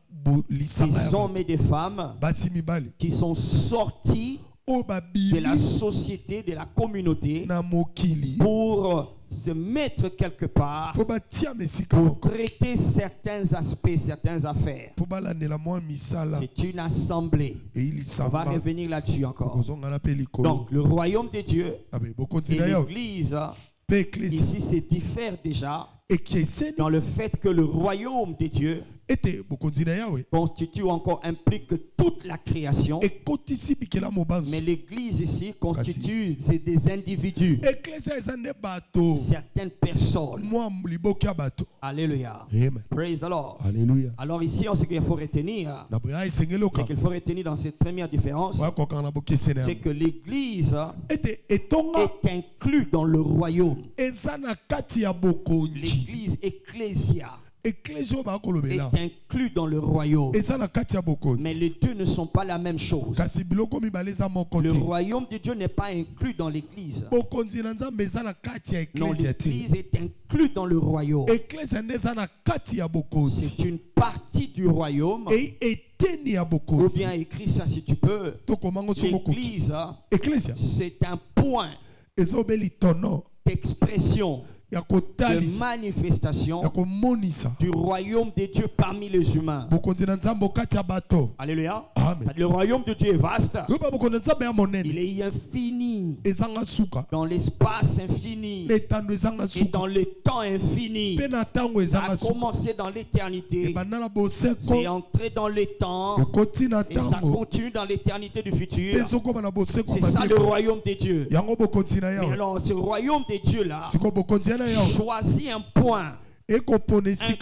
Speaker 2: lisanga
Speaker 3: Des
Speaker 2: ya
Speaker 3: hommes et des femmes
Speaker 2: basi mibali.
Speaker 3: qui sont sortis
Speaker 2: O
Speaker 3: de
Speaker 2: babili
Speaker 3: la société, de la communauté,
Speaker 2: na mokili.
Speaker 3: pour se mettre quelque part,
Speaker 2: Po batia mesika
Speaker 3: pour
Speaker 2: moko.
Speaker 3: traiter certains aspects, certaines affaires.
Speaker 2: Po balandela mwa misala.
Speaker 3: C'est une assemblée.
Speaker 2: Eyi
Speaker 3: On va
Speaker 2: lisanga.
Speaker 3: revenir là-dessus encore.
Speaker 2: Kozonga na pe likolo.
Speaker 3: Donc, le royaume de Dieu
Speaker 2: Abe bokonzi
Speaker 3: et
Speaker 2: na Yawe.
Speaker 3: l'église,
Speaker 2: Pe ecclesia.
Speaker 3: ici, se diffèrent déjà
Speaker 2: Ekeseni
Speaker 3: dans le fait que le royaume de Dieu
Speaker 2: ete bokonzi na Yawe.
Speaker 3: constitue encore, implique toute la création.
Speaker 2: Ekotisi bikela mobanzo.
Speaker 3: Mais l'église ici constitue c'est des individus,
Speaker 2: Ecclesia eza nde bato.
Speaker 3: certaines personnes.
Speaker 2: Mwa liboki ya bato.
Speaker 3: Alléluia.
Speaker 2: Amen.
Speaker 3: Praise the Lord.
Speaker 2: Alléluia.
Speaker 3: Alors ici, ce qu'il faut retenir,
Speaker 2: Na boya esengeli
Speaker 3: c'est
Speaker 2: oka.
Speaker 3: qu'il faut retenir dans cette première différence,
Speaker 2: Oya kokanga na bokeseni
Speaker 3: c'est
Speaker 2: yango.
Speaker 3: que l'église
Speaker 2: Ete etonga
Speaker 3: est inclus dans le royaume.
Speaker 2: eza na kati ya bokonzi.
Speaker 3: L'église ecclésia
Speaker 2: Ecclesia oyo
Speaker 3: est
Speaker 2: bakolobela
Speaker 3: inclus dans le royaume.
Speaker 2: eza na kati ya bokonzi.
Speaker 3: Mais les deux ne sont pas la même chose.
Speaker 2: Kasi biloko mibale eza moko
Speaker 3: Le
Speaker 2: te.
Speaker 3: royaume de Dieu n'est pas inclus dans l'église.
Speaker 2: Bokonzi na Nzambe eza na kati ya
Speaker 3: Non,
Speaker 2: ecclesia te.
Speaker 3: l'église est inclus dans le royaume.
Speaker 2: Ecclesia nde eza na kati ya bokonzi.
Speaker 3: C'est une partie du royaume.
Speaker 2: Ei eteni ya
Speaker 3: Ou
Speaker 2: bokonzi.
Speaker 3: bien écrit ça si tu peux.
Speaker 2: Tokomango soko koki.
Speaker 3: L'église,
Speaker 2: Ecclesia
Speaker 3: c'est un point
Speaker 2: eza obeli tono
Speaker 3: d'expression,
Speaker 2: ya
Speaker 3: de
Speaker 2: kotalisa
Speaker 3: manifestation
Speaker 2: ya komonisa
Speaker 3: du royaume de Dieu parmi les humains.
Speaker 2: bokonzi na Nzambe okati ya bato.
Speaker 3: Alléluia.
Speaker 2: Amen.
Speaker 3: Le royaume de Dieu est vaste.
Speaker 2: Yoba bokonzi na Nzambe ya
Speaker 3: Il
Speaker 2: monene
Speaker 3: est infini.
Speaker 2: ezanga suka
Speaker 3: Dans l'espace infini.
Speaker 2: etando ezanga
Speaker 3: Et
Speaker 2: suka
Speaker 3: dans le temps infini.
Speaker 2: mpe na ntango
Speaker 3: Ça a
Speaker 2: ezanga suka
Speaker 3: commencé dans l'éternité.
Speaker 2: ebanda na
Speaker 3: C'est
Speaker 2: boseko
Speaker 3: entré dans le temps.
Speaker 2: ekoti na
Speaker 3: Et ça
Speaker 2: ntango
Speaker 3: continue dans l'éternité du
Speaker 2: mpe
Speaker 3: futur.
Speaker 2: ezokoma na boseko
Speaker 3: C'est ça le
Speaker 2: basieko.
Speaker 3: royaume de Dieu.
Speaker 2: yango bokonzi na
Speaker 3: Mais
Speaker 2: Yawe
Speaker 3: alors, ce royaume de Dieu là
Speaker 2: siko bokonzi na Yawe
Speaker 3: choisit un point un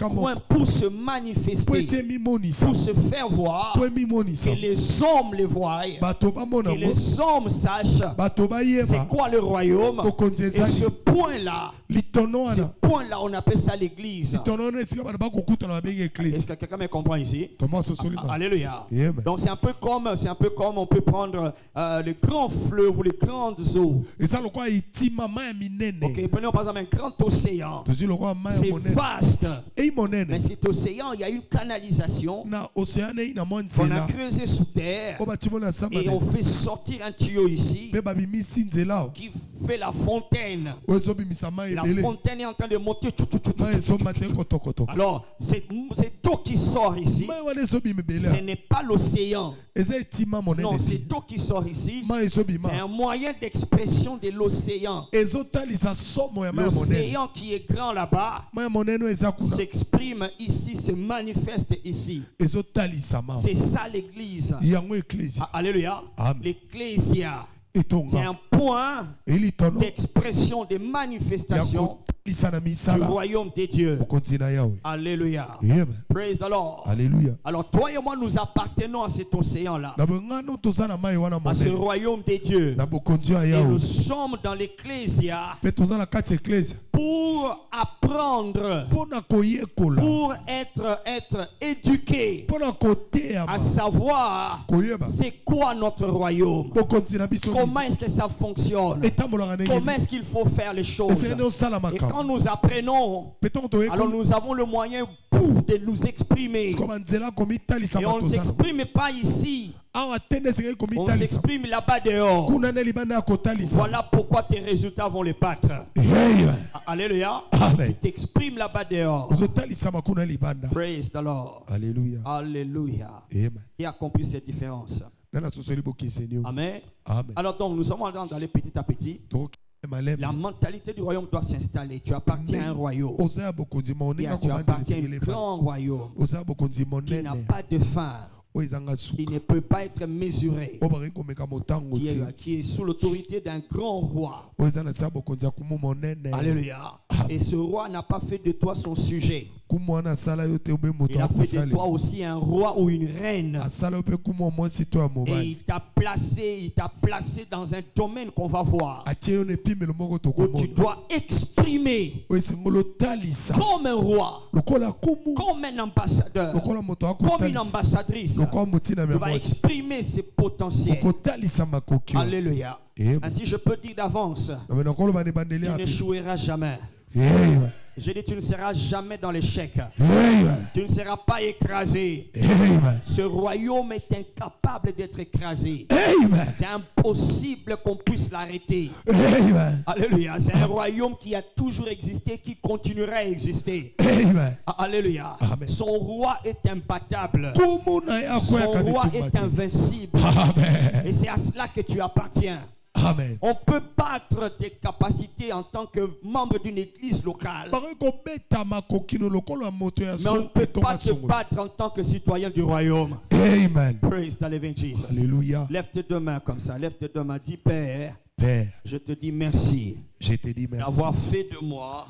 Speaker 3: coin pour se manifester, pour se faire voir, que les hommes les voient, que les hommes sachent c'est quoi le royaume. Et ce point-là, on appelle ça l'église. Est-ce que quelqu'un me comprend ici? Alléluia. Donc c'est un peu comme on peut prendre les grands fleuves ou les grandes eaux. Ok, prenons par exemple un grand océan. C'est vaste. Mais cet océan, il y a une canalisation qu'on a creusé sous terre et on fait sortir un tuyau ici qui fait la fontaine. La fontaine est en train de monter. Alors, cette eau qui sort ici, ce n'est pas l'océan. Non, cette eau qui sort ici, c'est un moyen d'expression de l'océan. L'océan qui est grand là-bas s'exprime ici, se manifeste ici. C'est ça l'église. Alléluia. L'ecclésia. C'est un point d'expression, de manifestation du royaume de Dieu. Alléluia. Praise the Lord.
Speaker 2: Alléluia.
Speaker 3: Alors toi et moi, nous appartenons à cet océan-là, à ce royaume de Dieu. Et nous sommes dans l'ecclésia pour apprendre, pour être éduqués, à savoir c'est quoi notre royaume, comment est-ce que ça fonctionne, comment est-ce qu'il faut faire les choses. Et quand nous apprenons, alors nous avons le moyen de nous exprimer. Et on ne s'exprime pas ici, on s'exprime là-bas dehors. Voilà pourquoi tes résultats vont les battre. Alléluia. Tu t'exprimes là-bas dehors. Praise the Lord.
Speaker 2: Alléluia.
Speaker 3: Alléluia.
Speaker 2: Amen.
Speaker 3: Qui a compris cette différence? Amen.
Speaker 2: Amen.
Speaker 3: Alors donc nous sommes en train d'aller petit à petit. La mentalité du royaume doit s'installer. Tu appartiens à un royaume. Bien, tu appartiens à un grand royaume qui n'a pas de fin. Il ne peut pas être mesuré. Qui est sous l'autorité d'un grand roi. Alléluia. Et ce roi n'a pas fait de toi son sujet. Il a fait de toi aussi un roi ou une reine. Et il t'a placé dans un domaine qu'on va voir, où tu dois exprimer comme un roi, comme un ambassadeur, comme une ambassadrice. Tu vas exprimer ses potentiels. Alléluia. Ainsi je peux dire d'avance, tu n'échoueras jamais. Je dis, tu ne seras jamais dans l'échec. Tu ne seras pas écrasé. Ce royaume est incapable d'être écrasé. C'est impossible qu'on puisse l'arrêter. Alléluia. C'est un royaume qui a toujours existé, qui continuera à exister. Alléluia. Son roi est imbattable. Son roi est invincible. Et c'est à cela que tu appartiens.
Speaker 2: Amen.
Speaker 3: On peut battre tes capacités en tant que membre d'une église locale, mais on ne peut pas te battre en tant que citoyen du royaume.
Speaker 2: Amen.
Speaker 3: Praise the living Jesus.
Speaker 2: Alléluia.
Speaker 3: Lève tes deux mains comme ça. Lève tes deux mains. Dis, Père,
Speaker 2: Père,
Speaker 3: je te dis merci.
Speaker 2: Je te dis merci
Speaker 3: d'avoir fait de moi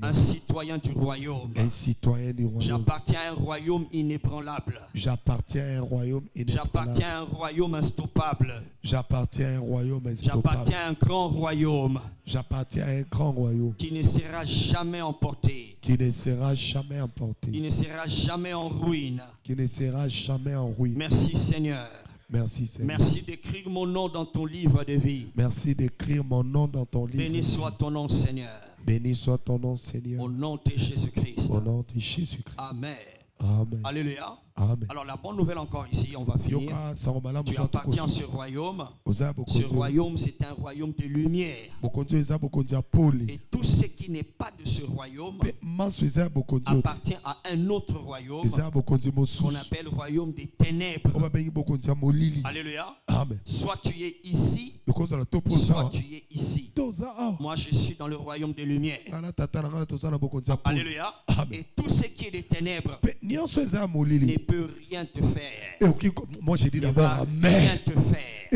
Speaker 3: un citoyen du royaume.
Speaker 2: Un citoyen du royaume.
Speaker 3: J'appartiens à un royaume inébranlable.
Speaker 2: J'appartiens à un royaume inébranlable.
Speaker 3: J'appartiens à un royaume instoppable.
Speaker 2: J'appartiens à un royaume instoppable.
Speaker 3: J'appartiens à un grand royaume.
Speaker 2: J'appartiens à un grand royaume
Speaker 3: qui ne sera jamais emporté.
Speaker 2: Qui ne sera jamais emporté.
Speaker 3: Qui ne sera jamais en ruine.
Speaker 2: Qui ne sera jamais en ruine.
Speaker 3: Merci Seigneur.
Speaker 2: Merci Seigneur.
Speaker 3: Merci d'écrire mon nom dans ton livre de vie.
Speaker 2: Merci d'écrire mon nom dans ton livre.
Speaker 3: Béni soit ton nom Seigneur.
Speaker 2: Béni soit ton nom Seigneur.
Speaker 3: Au nom de Jésus-Christ.
Speaker 2: Au nom de Jésus-Christ.
Speaker 3: Amen.
Speaker 2: Amen.
Speaker 3: Alléluia.
Speaker 2: Amen.
Speaker 3: Alors la bonne nouvelle encore ici, on va finir. Tu appartiens à ce royaume. Ce royaume, c'est un royaume de lumière. Et tout ce qui n'est pas de ce royaume appartient à un autre royaume qu'on appelle le royaume des ténèbres. Alléluia.
Speaker 2: Amen.
Speaker 3: Soit tu es ici, soit tu es ici. Moi je suis dans le royaume des lumières. Alléluia. Et tout ce qui est des ténèbres ne peut rien te faire.
Speaker 2: Moi j'ai dit d'abord Amen.
Speaker 3: Rien te faire.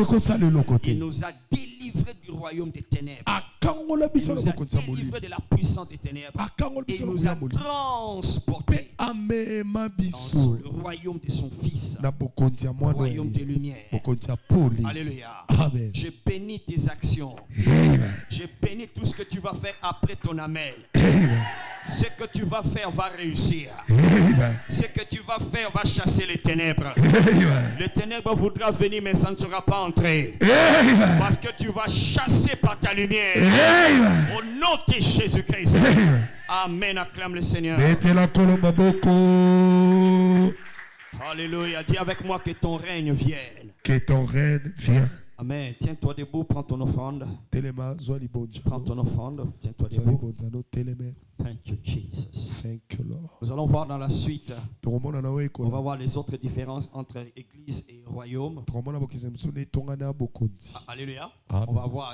Speaker 3: Il nous a délivrés délivrés du royaume des ténèbres.
Speaker 2: akangola
Speaker 3: Il
Speaker 2: biso
Speaker 3: nous
Speaker 2: na
Speaker 3: a
Speaker 2: bokonzi ya
Speaker 3: délivrés
Speaker 2: molimo
Speaker 3: de la puissance des ténèbres.
Speaker 2: akangola
Speaker 3: Et
Speaker 2: biso
Speaker 3: il
Speaker 2: na
Speaker 3: nous a
Speaker 2: molimo
Speaker 3: transportés
Speaker 2: amema
Speaker 3: dans
Speaker 2: biso
Speaker 3: le royaume de son Fils,
Speaker 2: na bokonzi ya
Speaker 3: le
Speaker 2: mwana
Speaker 3: royaume de
Speaker 2: ye
Speaker 3: lumière.
Speaker 2: bokonzi ya poli.
Speaker 3: Alléluia.
Speaker 2: Amen.
Speaker 3: Je bénis tes actions.
Speaker 2: Amen.
Speaker 3: Je bénis tout ce que tu vas faire après ton amen.
Speaker 2: Amen.
Speaker 3: Ce que tu vas faire va réussir.
Speaker 2: Amen.
Speaker 3: Ce que tu vas faire va chasser les ténèbres.
Speaker 2: Amen.
Speaker 3: Le ténèbre voudra venir, mais ça ne sera pas entré.
Speaker 2: Amen.
Speaker 3: Parce que tu vas chasser par ta lumière.
Speaker 2: Amen.
Speaker 3: Au nom de Jésus-Christ.
Speaker 2: Amen.
Speaker 3: Amen. Acclame le Seigneur.
Speaker 2: Mettez-la kolo maboko.
Speaker 3: Alléluia. Dis avec moi que ton règne vienne.
Speaker 2: Que ton règne vienne.
Speaker 3: Amen. Tiens-toi debout, prends ton offrande.
Speaker 2: Telema zwa libonja.
Speaker 3: Prends ton offrande. Tiens-toi
Speaker 2: Zwa
Speaker 3: debout.
Speaker 2: libonja no teleme.
Speaker 3: Thank you, Jesus.
Speaker 2: Thank you Lord.
Speaker 3: Nous allons voir dans la suite.
Speaker 2: Tokomona na
Speaker 3: On va
Speaker 2: wekola.
Speaker 3: voir les autres différences entre église et royaume.
Speaker 2: Tokomona bokisa msune tongana bokonzi.
Speaker 3: Alléluia.
Speaker 2: Amen.
Speaker 3: On va voir.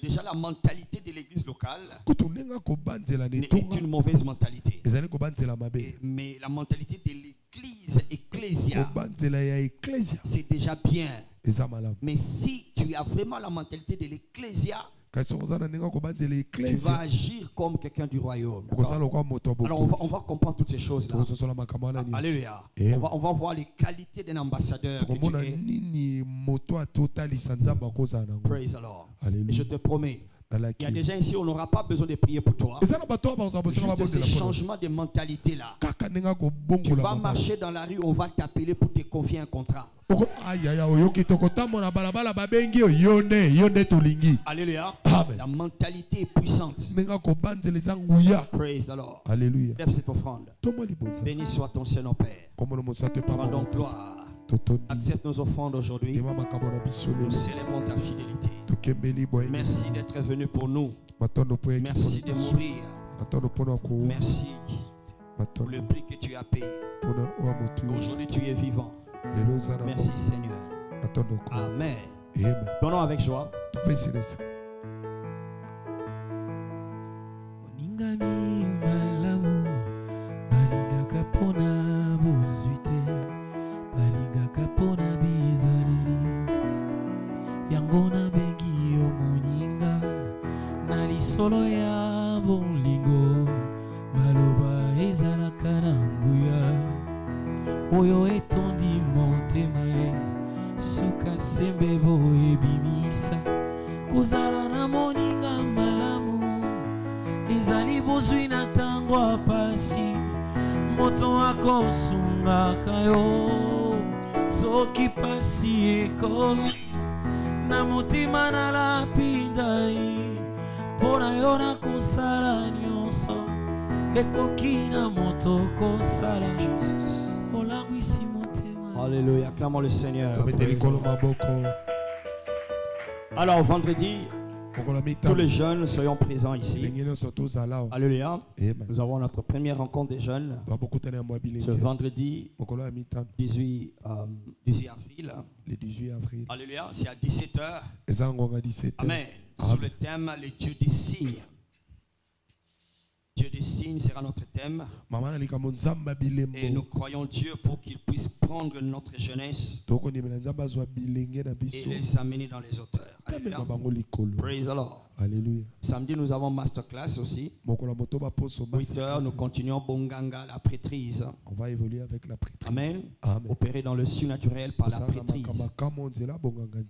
Speaker 3: Déjà la mentalité de l'église locale
Speaker 2: Kutu nenga kobanzela ne
Speaker 3: est
Speaker 2: tonga.
Speaker 3: une mauvaise mentalité.
Speaker 2: Ezali kobanzela mabe.
Speaker 3: Mais la mentalité de l'église ecclésia,
Speaker 2: Kobanzela ya ecclesia.
Speaker 3: c'est déjà bien.
Speaker 2: Eza malamu.
Speaker 3: Mais si tu as vraiment la mentalité de l'ecclésia,
Speaker 2: Kasi ozana nenga kobanzela
Speaker 3: tu vas
Speaker 2: ecclesia.
Speaker 3: agir comme quelqu'un du royaume.
Speaker 2: Okosala kwa moto
Speaker 3: Alors on
Speaker 2: bokonzi.
Speaker 3: va comprendre toutes ces choses-là.
Speaker 2: Tokososola makambo wana nyonso.
Speaker 3: Alléluia.
Speaker 2: Et
Speaker 3: On va voir les qualités d'un ambassadeur que tu
Speaker 2: tokomona
Speaker 3: es.
Speaker 2: nini moto atotalisa nzambe akozala nango.
Speaker 3: Praise the Lord. Et je
Speaker 2: Alléluia.
Speaker 3: te promets, il y a
Speaker 2: Nalaki.
Speaker 3: des gens ici, on n'aura pas besoin de prier pour toi.
Speaker 2: Eza na bato oyo bakozala bosala
Speaker 3: Juste ces
Speaker 2: babondela mpo na-
Speaker 3: changements de mentalité-là.
Speaker 2: kaka nenga
Speaker 3: Tu
Speaker 2: kobongola
Speaker 3: vas
Speaker 2: mama.
Speaker 3: marcher dans la rue, on va t'appeler pour te confier un contrat.
Speaker 2: ayaya oyoki tokotambola balabala babengi yo yo nde tolingi.
Speaker 3: Alléluia.
Speaker 2: Amen.
Speaker 3: La mentalité est puissante.
Speaker 2: Nenga kobanzela eza nguya.
Speaker 3: Praise the Lord.
Speaker 2: Alléluia.
Speaker 3: Lève cette offrande.
Speaker 2: Tomo libonza.
Speaker 3: Béni soit ton Saint Père.
Speaker 2: Komono mosato pa
Speaker 3: Rendons
Speaker 2: mama.
Speaker 3: gloire.
Speaker 2: Totondi.
Speaker 3: Accepte nos offrandes aujourd'hui.
Speaker 2: Ema makambo na biso
Speaker 3: Nous
Speaker 2: lelo.
Speaker 3: célébrons ta fidélité.
Speaker 2: Tokembeli boye.
Speaker 3: Merci d'être venu pour nous.
Speaker 2: Matondo po eki
Speaker 3: Merci de
Speaker 2: biso.
Speaker 3: mourir.
Speaker 2: Matondo pona ko.
Speaker 3: Merci pour
Speaker 2: Matondo
Speaker 3: le prix que tu as payé.
Speaker 2: pona wa motu.
Speaker 3: Aujourd'hui, tu es vivant.
Speaker 2: Lelo zana.
Speaker 3: Merci Seigneur.
Speaker 2: Matondo ko.
Speaker 3: Amen.
Speaker 2: Amen.
Speaker 3: Donnons avec joie.
Speaker 2: Topesi nesa.
Speaker 1: Oningami malamu balingaka pona bozwi te balingaka pona bizaleli yango nabengi yo moninga na lisolo ya bolingo maloba ezalaka na nguya oyo etondi motema ye suka sembe boyebimisa kozala na moninga malamu ezali bozwi na ntango ya pasi moto akosungaka yo soki pasi ekomi na motema nalapindai mpo na yo nakosala nyonso ekoki na moto kosala olangwisi motema.
Speaker 3: Alléluia. Acclamons le Seigneur.
Speaker 2: Tobeteli kolo maboko.
Speaker 3: Alors, vendredi,
Speaker 2: Kokola mita.
Speaker 3: tous les jeunes, soyons présents ici.
Speaker 2: Lengeno soto zalao.
Speaker 3: Alléluia.
Speaker 2: Amen.
Speaker 3: Nous avons notre première rencontre des jeunes
Speaker 2: Babokutana ya mwabilenge.
Speaker 3: ce vendredi
Speaker 2: Mokolo ya mita.
Speaker 3: 18 avril.
Speaker 2: Le 18 avril.
Speaker 3: Alléluia. C'est à 17h.
Speaker 2: Eza ngonga 17.
Speaker 3: Amen. Sous le thème, le Dieu des signes. Dieu des signes sera notre thème.
Speaker 2: Mama nalika monzamba bilembo.
Speaker 3: Et nous croyons Dieu pour qu'il puisse prendre notre jeunesse
Speaker 2: Toko nimela nzamba zwa bilenge na
Speaker 3: et
Speaker 2: biso.
Speaker 3: les amener dans les hauteurs.
Speaker 2: Kamema
Speaker 3: Alléluia.
Speaker 2: bango likolo.
Speaker 3: Praise the Lord.
Speaker 2: Alléluia.
Speaker 3: Samedi, nous avons masterclass aussi.
Speaker 2: Mokola moto ba poso
Speaker 3: 8h, nous continuons Bonganga, la prêtrise.
Speaker 2: On va évoluer avec la prêtrise.
Speaker 3: Amen.
Speaker 2: Amen.
Speaker 3: Opérer dans le surnaturel par la prêtrise.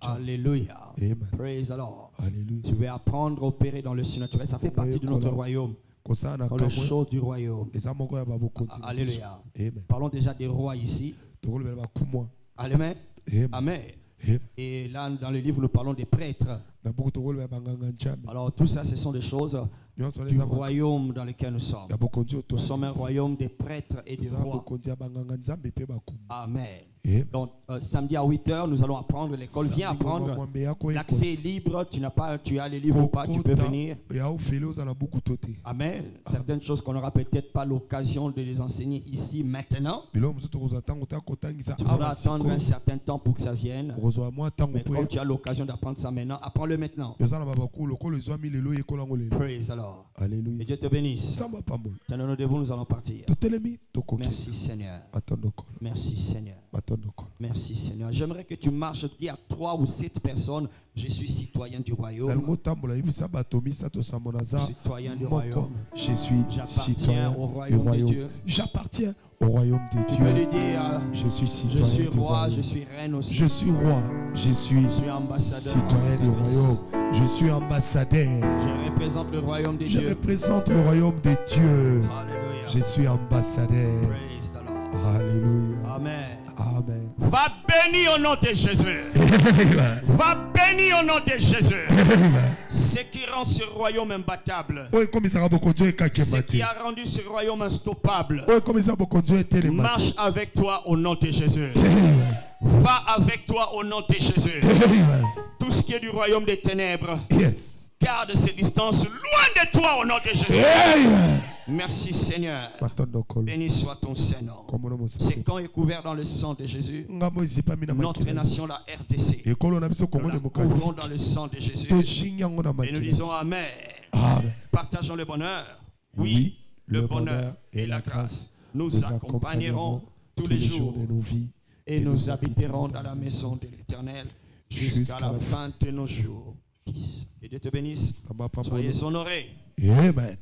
Speaker 2: Alléluia.
Speaker 3: Alléluia.
Speaker 2: Amen.
Speaker 3: Praise the Lord.
Speaker 2: Alléluia.
Speaker 3: Tu veux apprendre à opérer dans le surnaturel. Ça fait partie de notre royaume.
Speaker 2: Kosana
Speaker 3: Dans les
Speaker 2: kamwe.
Speaker 3: choses du royaume.
Speaker 2: Eza moko ya babokonzi.
Speaker 3: Alléluia.
Speaker 2: Amen.
Speaker 3: Parlons déjà des rois ici.
Speaker 2: Tokolo bela bakumwa.
Speaker 3: Amen.
Speaker 2: Amen.
Speaker 3: Amen.
Speaker 2: Amen.
Speaker 3: Et là, dans le livre, nous parlons des prêtres.
Speaker 2: Na buku tokolo bela banganga nzambe.
Speaker 3: Alors, tout ça, ce sont des choses
Speaker 2: Nyonso
Speaker 3: du
Speaker 2: leza
Speaker 3: royaume dans lequel nous sommes.
Speaker 2: ya bokonzi oto.
Speaker 3: Nous sommes un royaume des prêtres et des
Speaker 2: Eza
Speaker 3: rois.
Speaker 2: bokonzi ya banganga nzambe pe bakumwa.
Speaker 3: Amen.
Speaker 2: Amen.
Speaker 3: Donc, samedi à 8h, nous allons apprendre l'école. Viens apprendre. L'accès est libre. Tu as les livres ou pas, tu peux venir. Amen. Certaines choses qu'on n'aura peut-être pas l'occasion de les enseigner ici maintenant. Tu pourras attendre un certain temps pour que ça vienne. Mais comme tu as l'occasion d'apprendre ça maintenant, apprends-le maintenant. Praise the Lord. encore. Et
Speaker 2: Alléluia.
Speaker 3: Dieu te bénisse.
Speaker 2: Samba pambola.
Speaker 3: Tenons nous debout, nous allons partir.
Speaker 2: Totelemi tokoki.
Speaker 3: Merci Seigneur.
Speaker 2: Atondokolo.
Speaker 3: Merci Seigneur.
Speaker 2: Atondokolo.
Speaker 3: Merci Seigneur. J'aimerais que tu marches, dis à 3 ou 7 personnes, je suis citoyen du royaume.
Speaker 2: Nalingo tambola yebisa bato misato samonaza.
Speaker 3: Citoyen du
Speaker 2: Moko.
Speaker 3: royaume.
Speaker 2: Je suis
Speaker 3: J'appartiens
Speaker 2: citoyen
Speaker 3: au
Speaker 2: du
Speaker 3: royaume de
Speaker 2: royaume.
Speaker 3: Dieu.
Speaker 2: J'appartiens au royaume de
Speaker 3: Tu peux lui
Speaker 2: Dieu.
Speaker 3: dire,
Speaker 2: Je suis
Speaker 3: je
Speaker 2: citoyen
Speaker 3: suis
Speaker 2: du
Speaker 3: roi,
Speaker 2: royaume.
Speaker 3: je suis reine aussi.
Speaker 2: Je suis roi. Je suis
Speaker 3: ambassadeur,
Speaker 2: citoyen du
Speaker 3: ambassadrice.
Speaker 2: royaume. Je suis ambassadeur.
Speaker 3: Je représente le royaume de
Speaker 2: Je
Speaker 3: Dieu.
Speaker 2: représente le royaume de Dieu.
Speaker 3: Alléluia.
Speaker 2: Je suis ambassadeur.
Speaker 3: Praise the Lord.
Speaker 2: Alléluia.
Speaker 3: Amen.
Speaker 2: Amen.
Speaker 3: Va béni au nom de Jésus. Va béni au nom de Jésus. Ce qui rend ce royaume imbattable.
Speaker 2: Oye komisaka bokonzi
Speaker 3: Ce
Speaker 2: ekakema
Speaker 3: qui
Speaker 2: te.
Speaker 3: a rendu ce royaume unstoppable.
Speaker 2: Oye komisa bokonzi etelema te.
Speaker 3: Marche avec toi au nom de Jésus. Va avec toi au nom de Jésus. Tout ce qui est du royaume des ténèbres,
Speaker 2: Yes.
Speaker 3: garde ses distances loin de toi au nom de Jésus.
Speaker 2: Amen.
Speaker 3: Merci Seigneur.
Speaker 2: Matondokolo.
Speaker 3: Béni soit ton Saint-Nom.
Speaker 2: Komono
Speaker 3: Ce
Speaker 2: mosaka.
Speaker 3: camp est couvert dans le sang de Jésus.
Speaker 2: Ngambo ezipami na
Speaker 3: Notre
Speaker 2: makila.
Speaker 3: nation, la RDC,
Speaker 2: Ekolo na biso
Speaker 3: nous
Speaker 2: Kongo
Speaker 3: la
Speaker 2: démocratique.
Speaker 3: couvrons dans le sang de Jésus.
Speaker 2: Tojingi yango na
Speaker 3: Et nous
Speaker 2: makila.
Speaker 3: disons Amen.
Speaker 2: Amen.
Speaker 3: Partageons le bonheur. Oui,
Speaker 2: Oui,
Speaker 3: le bonheur et la grâce nous accompagneront tous les jours
Speaker 2: de nos vies
Speaker 3: et nous habiterons dans la maison de l'Éternel jusqu'à la fin de nos jours. Que Dieu te bénisse.
Speaker 2: Pamba pambola.
Speaker 3: Soyez honorés.
Speaker 2: Amen.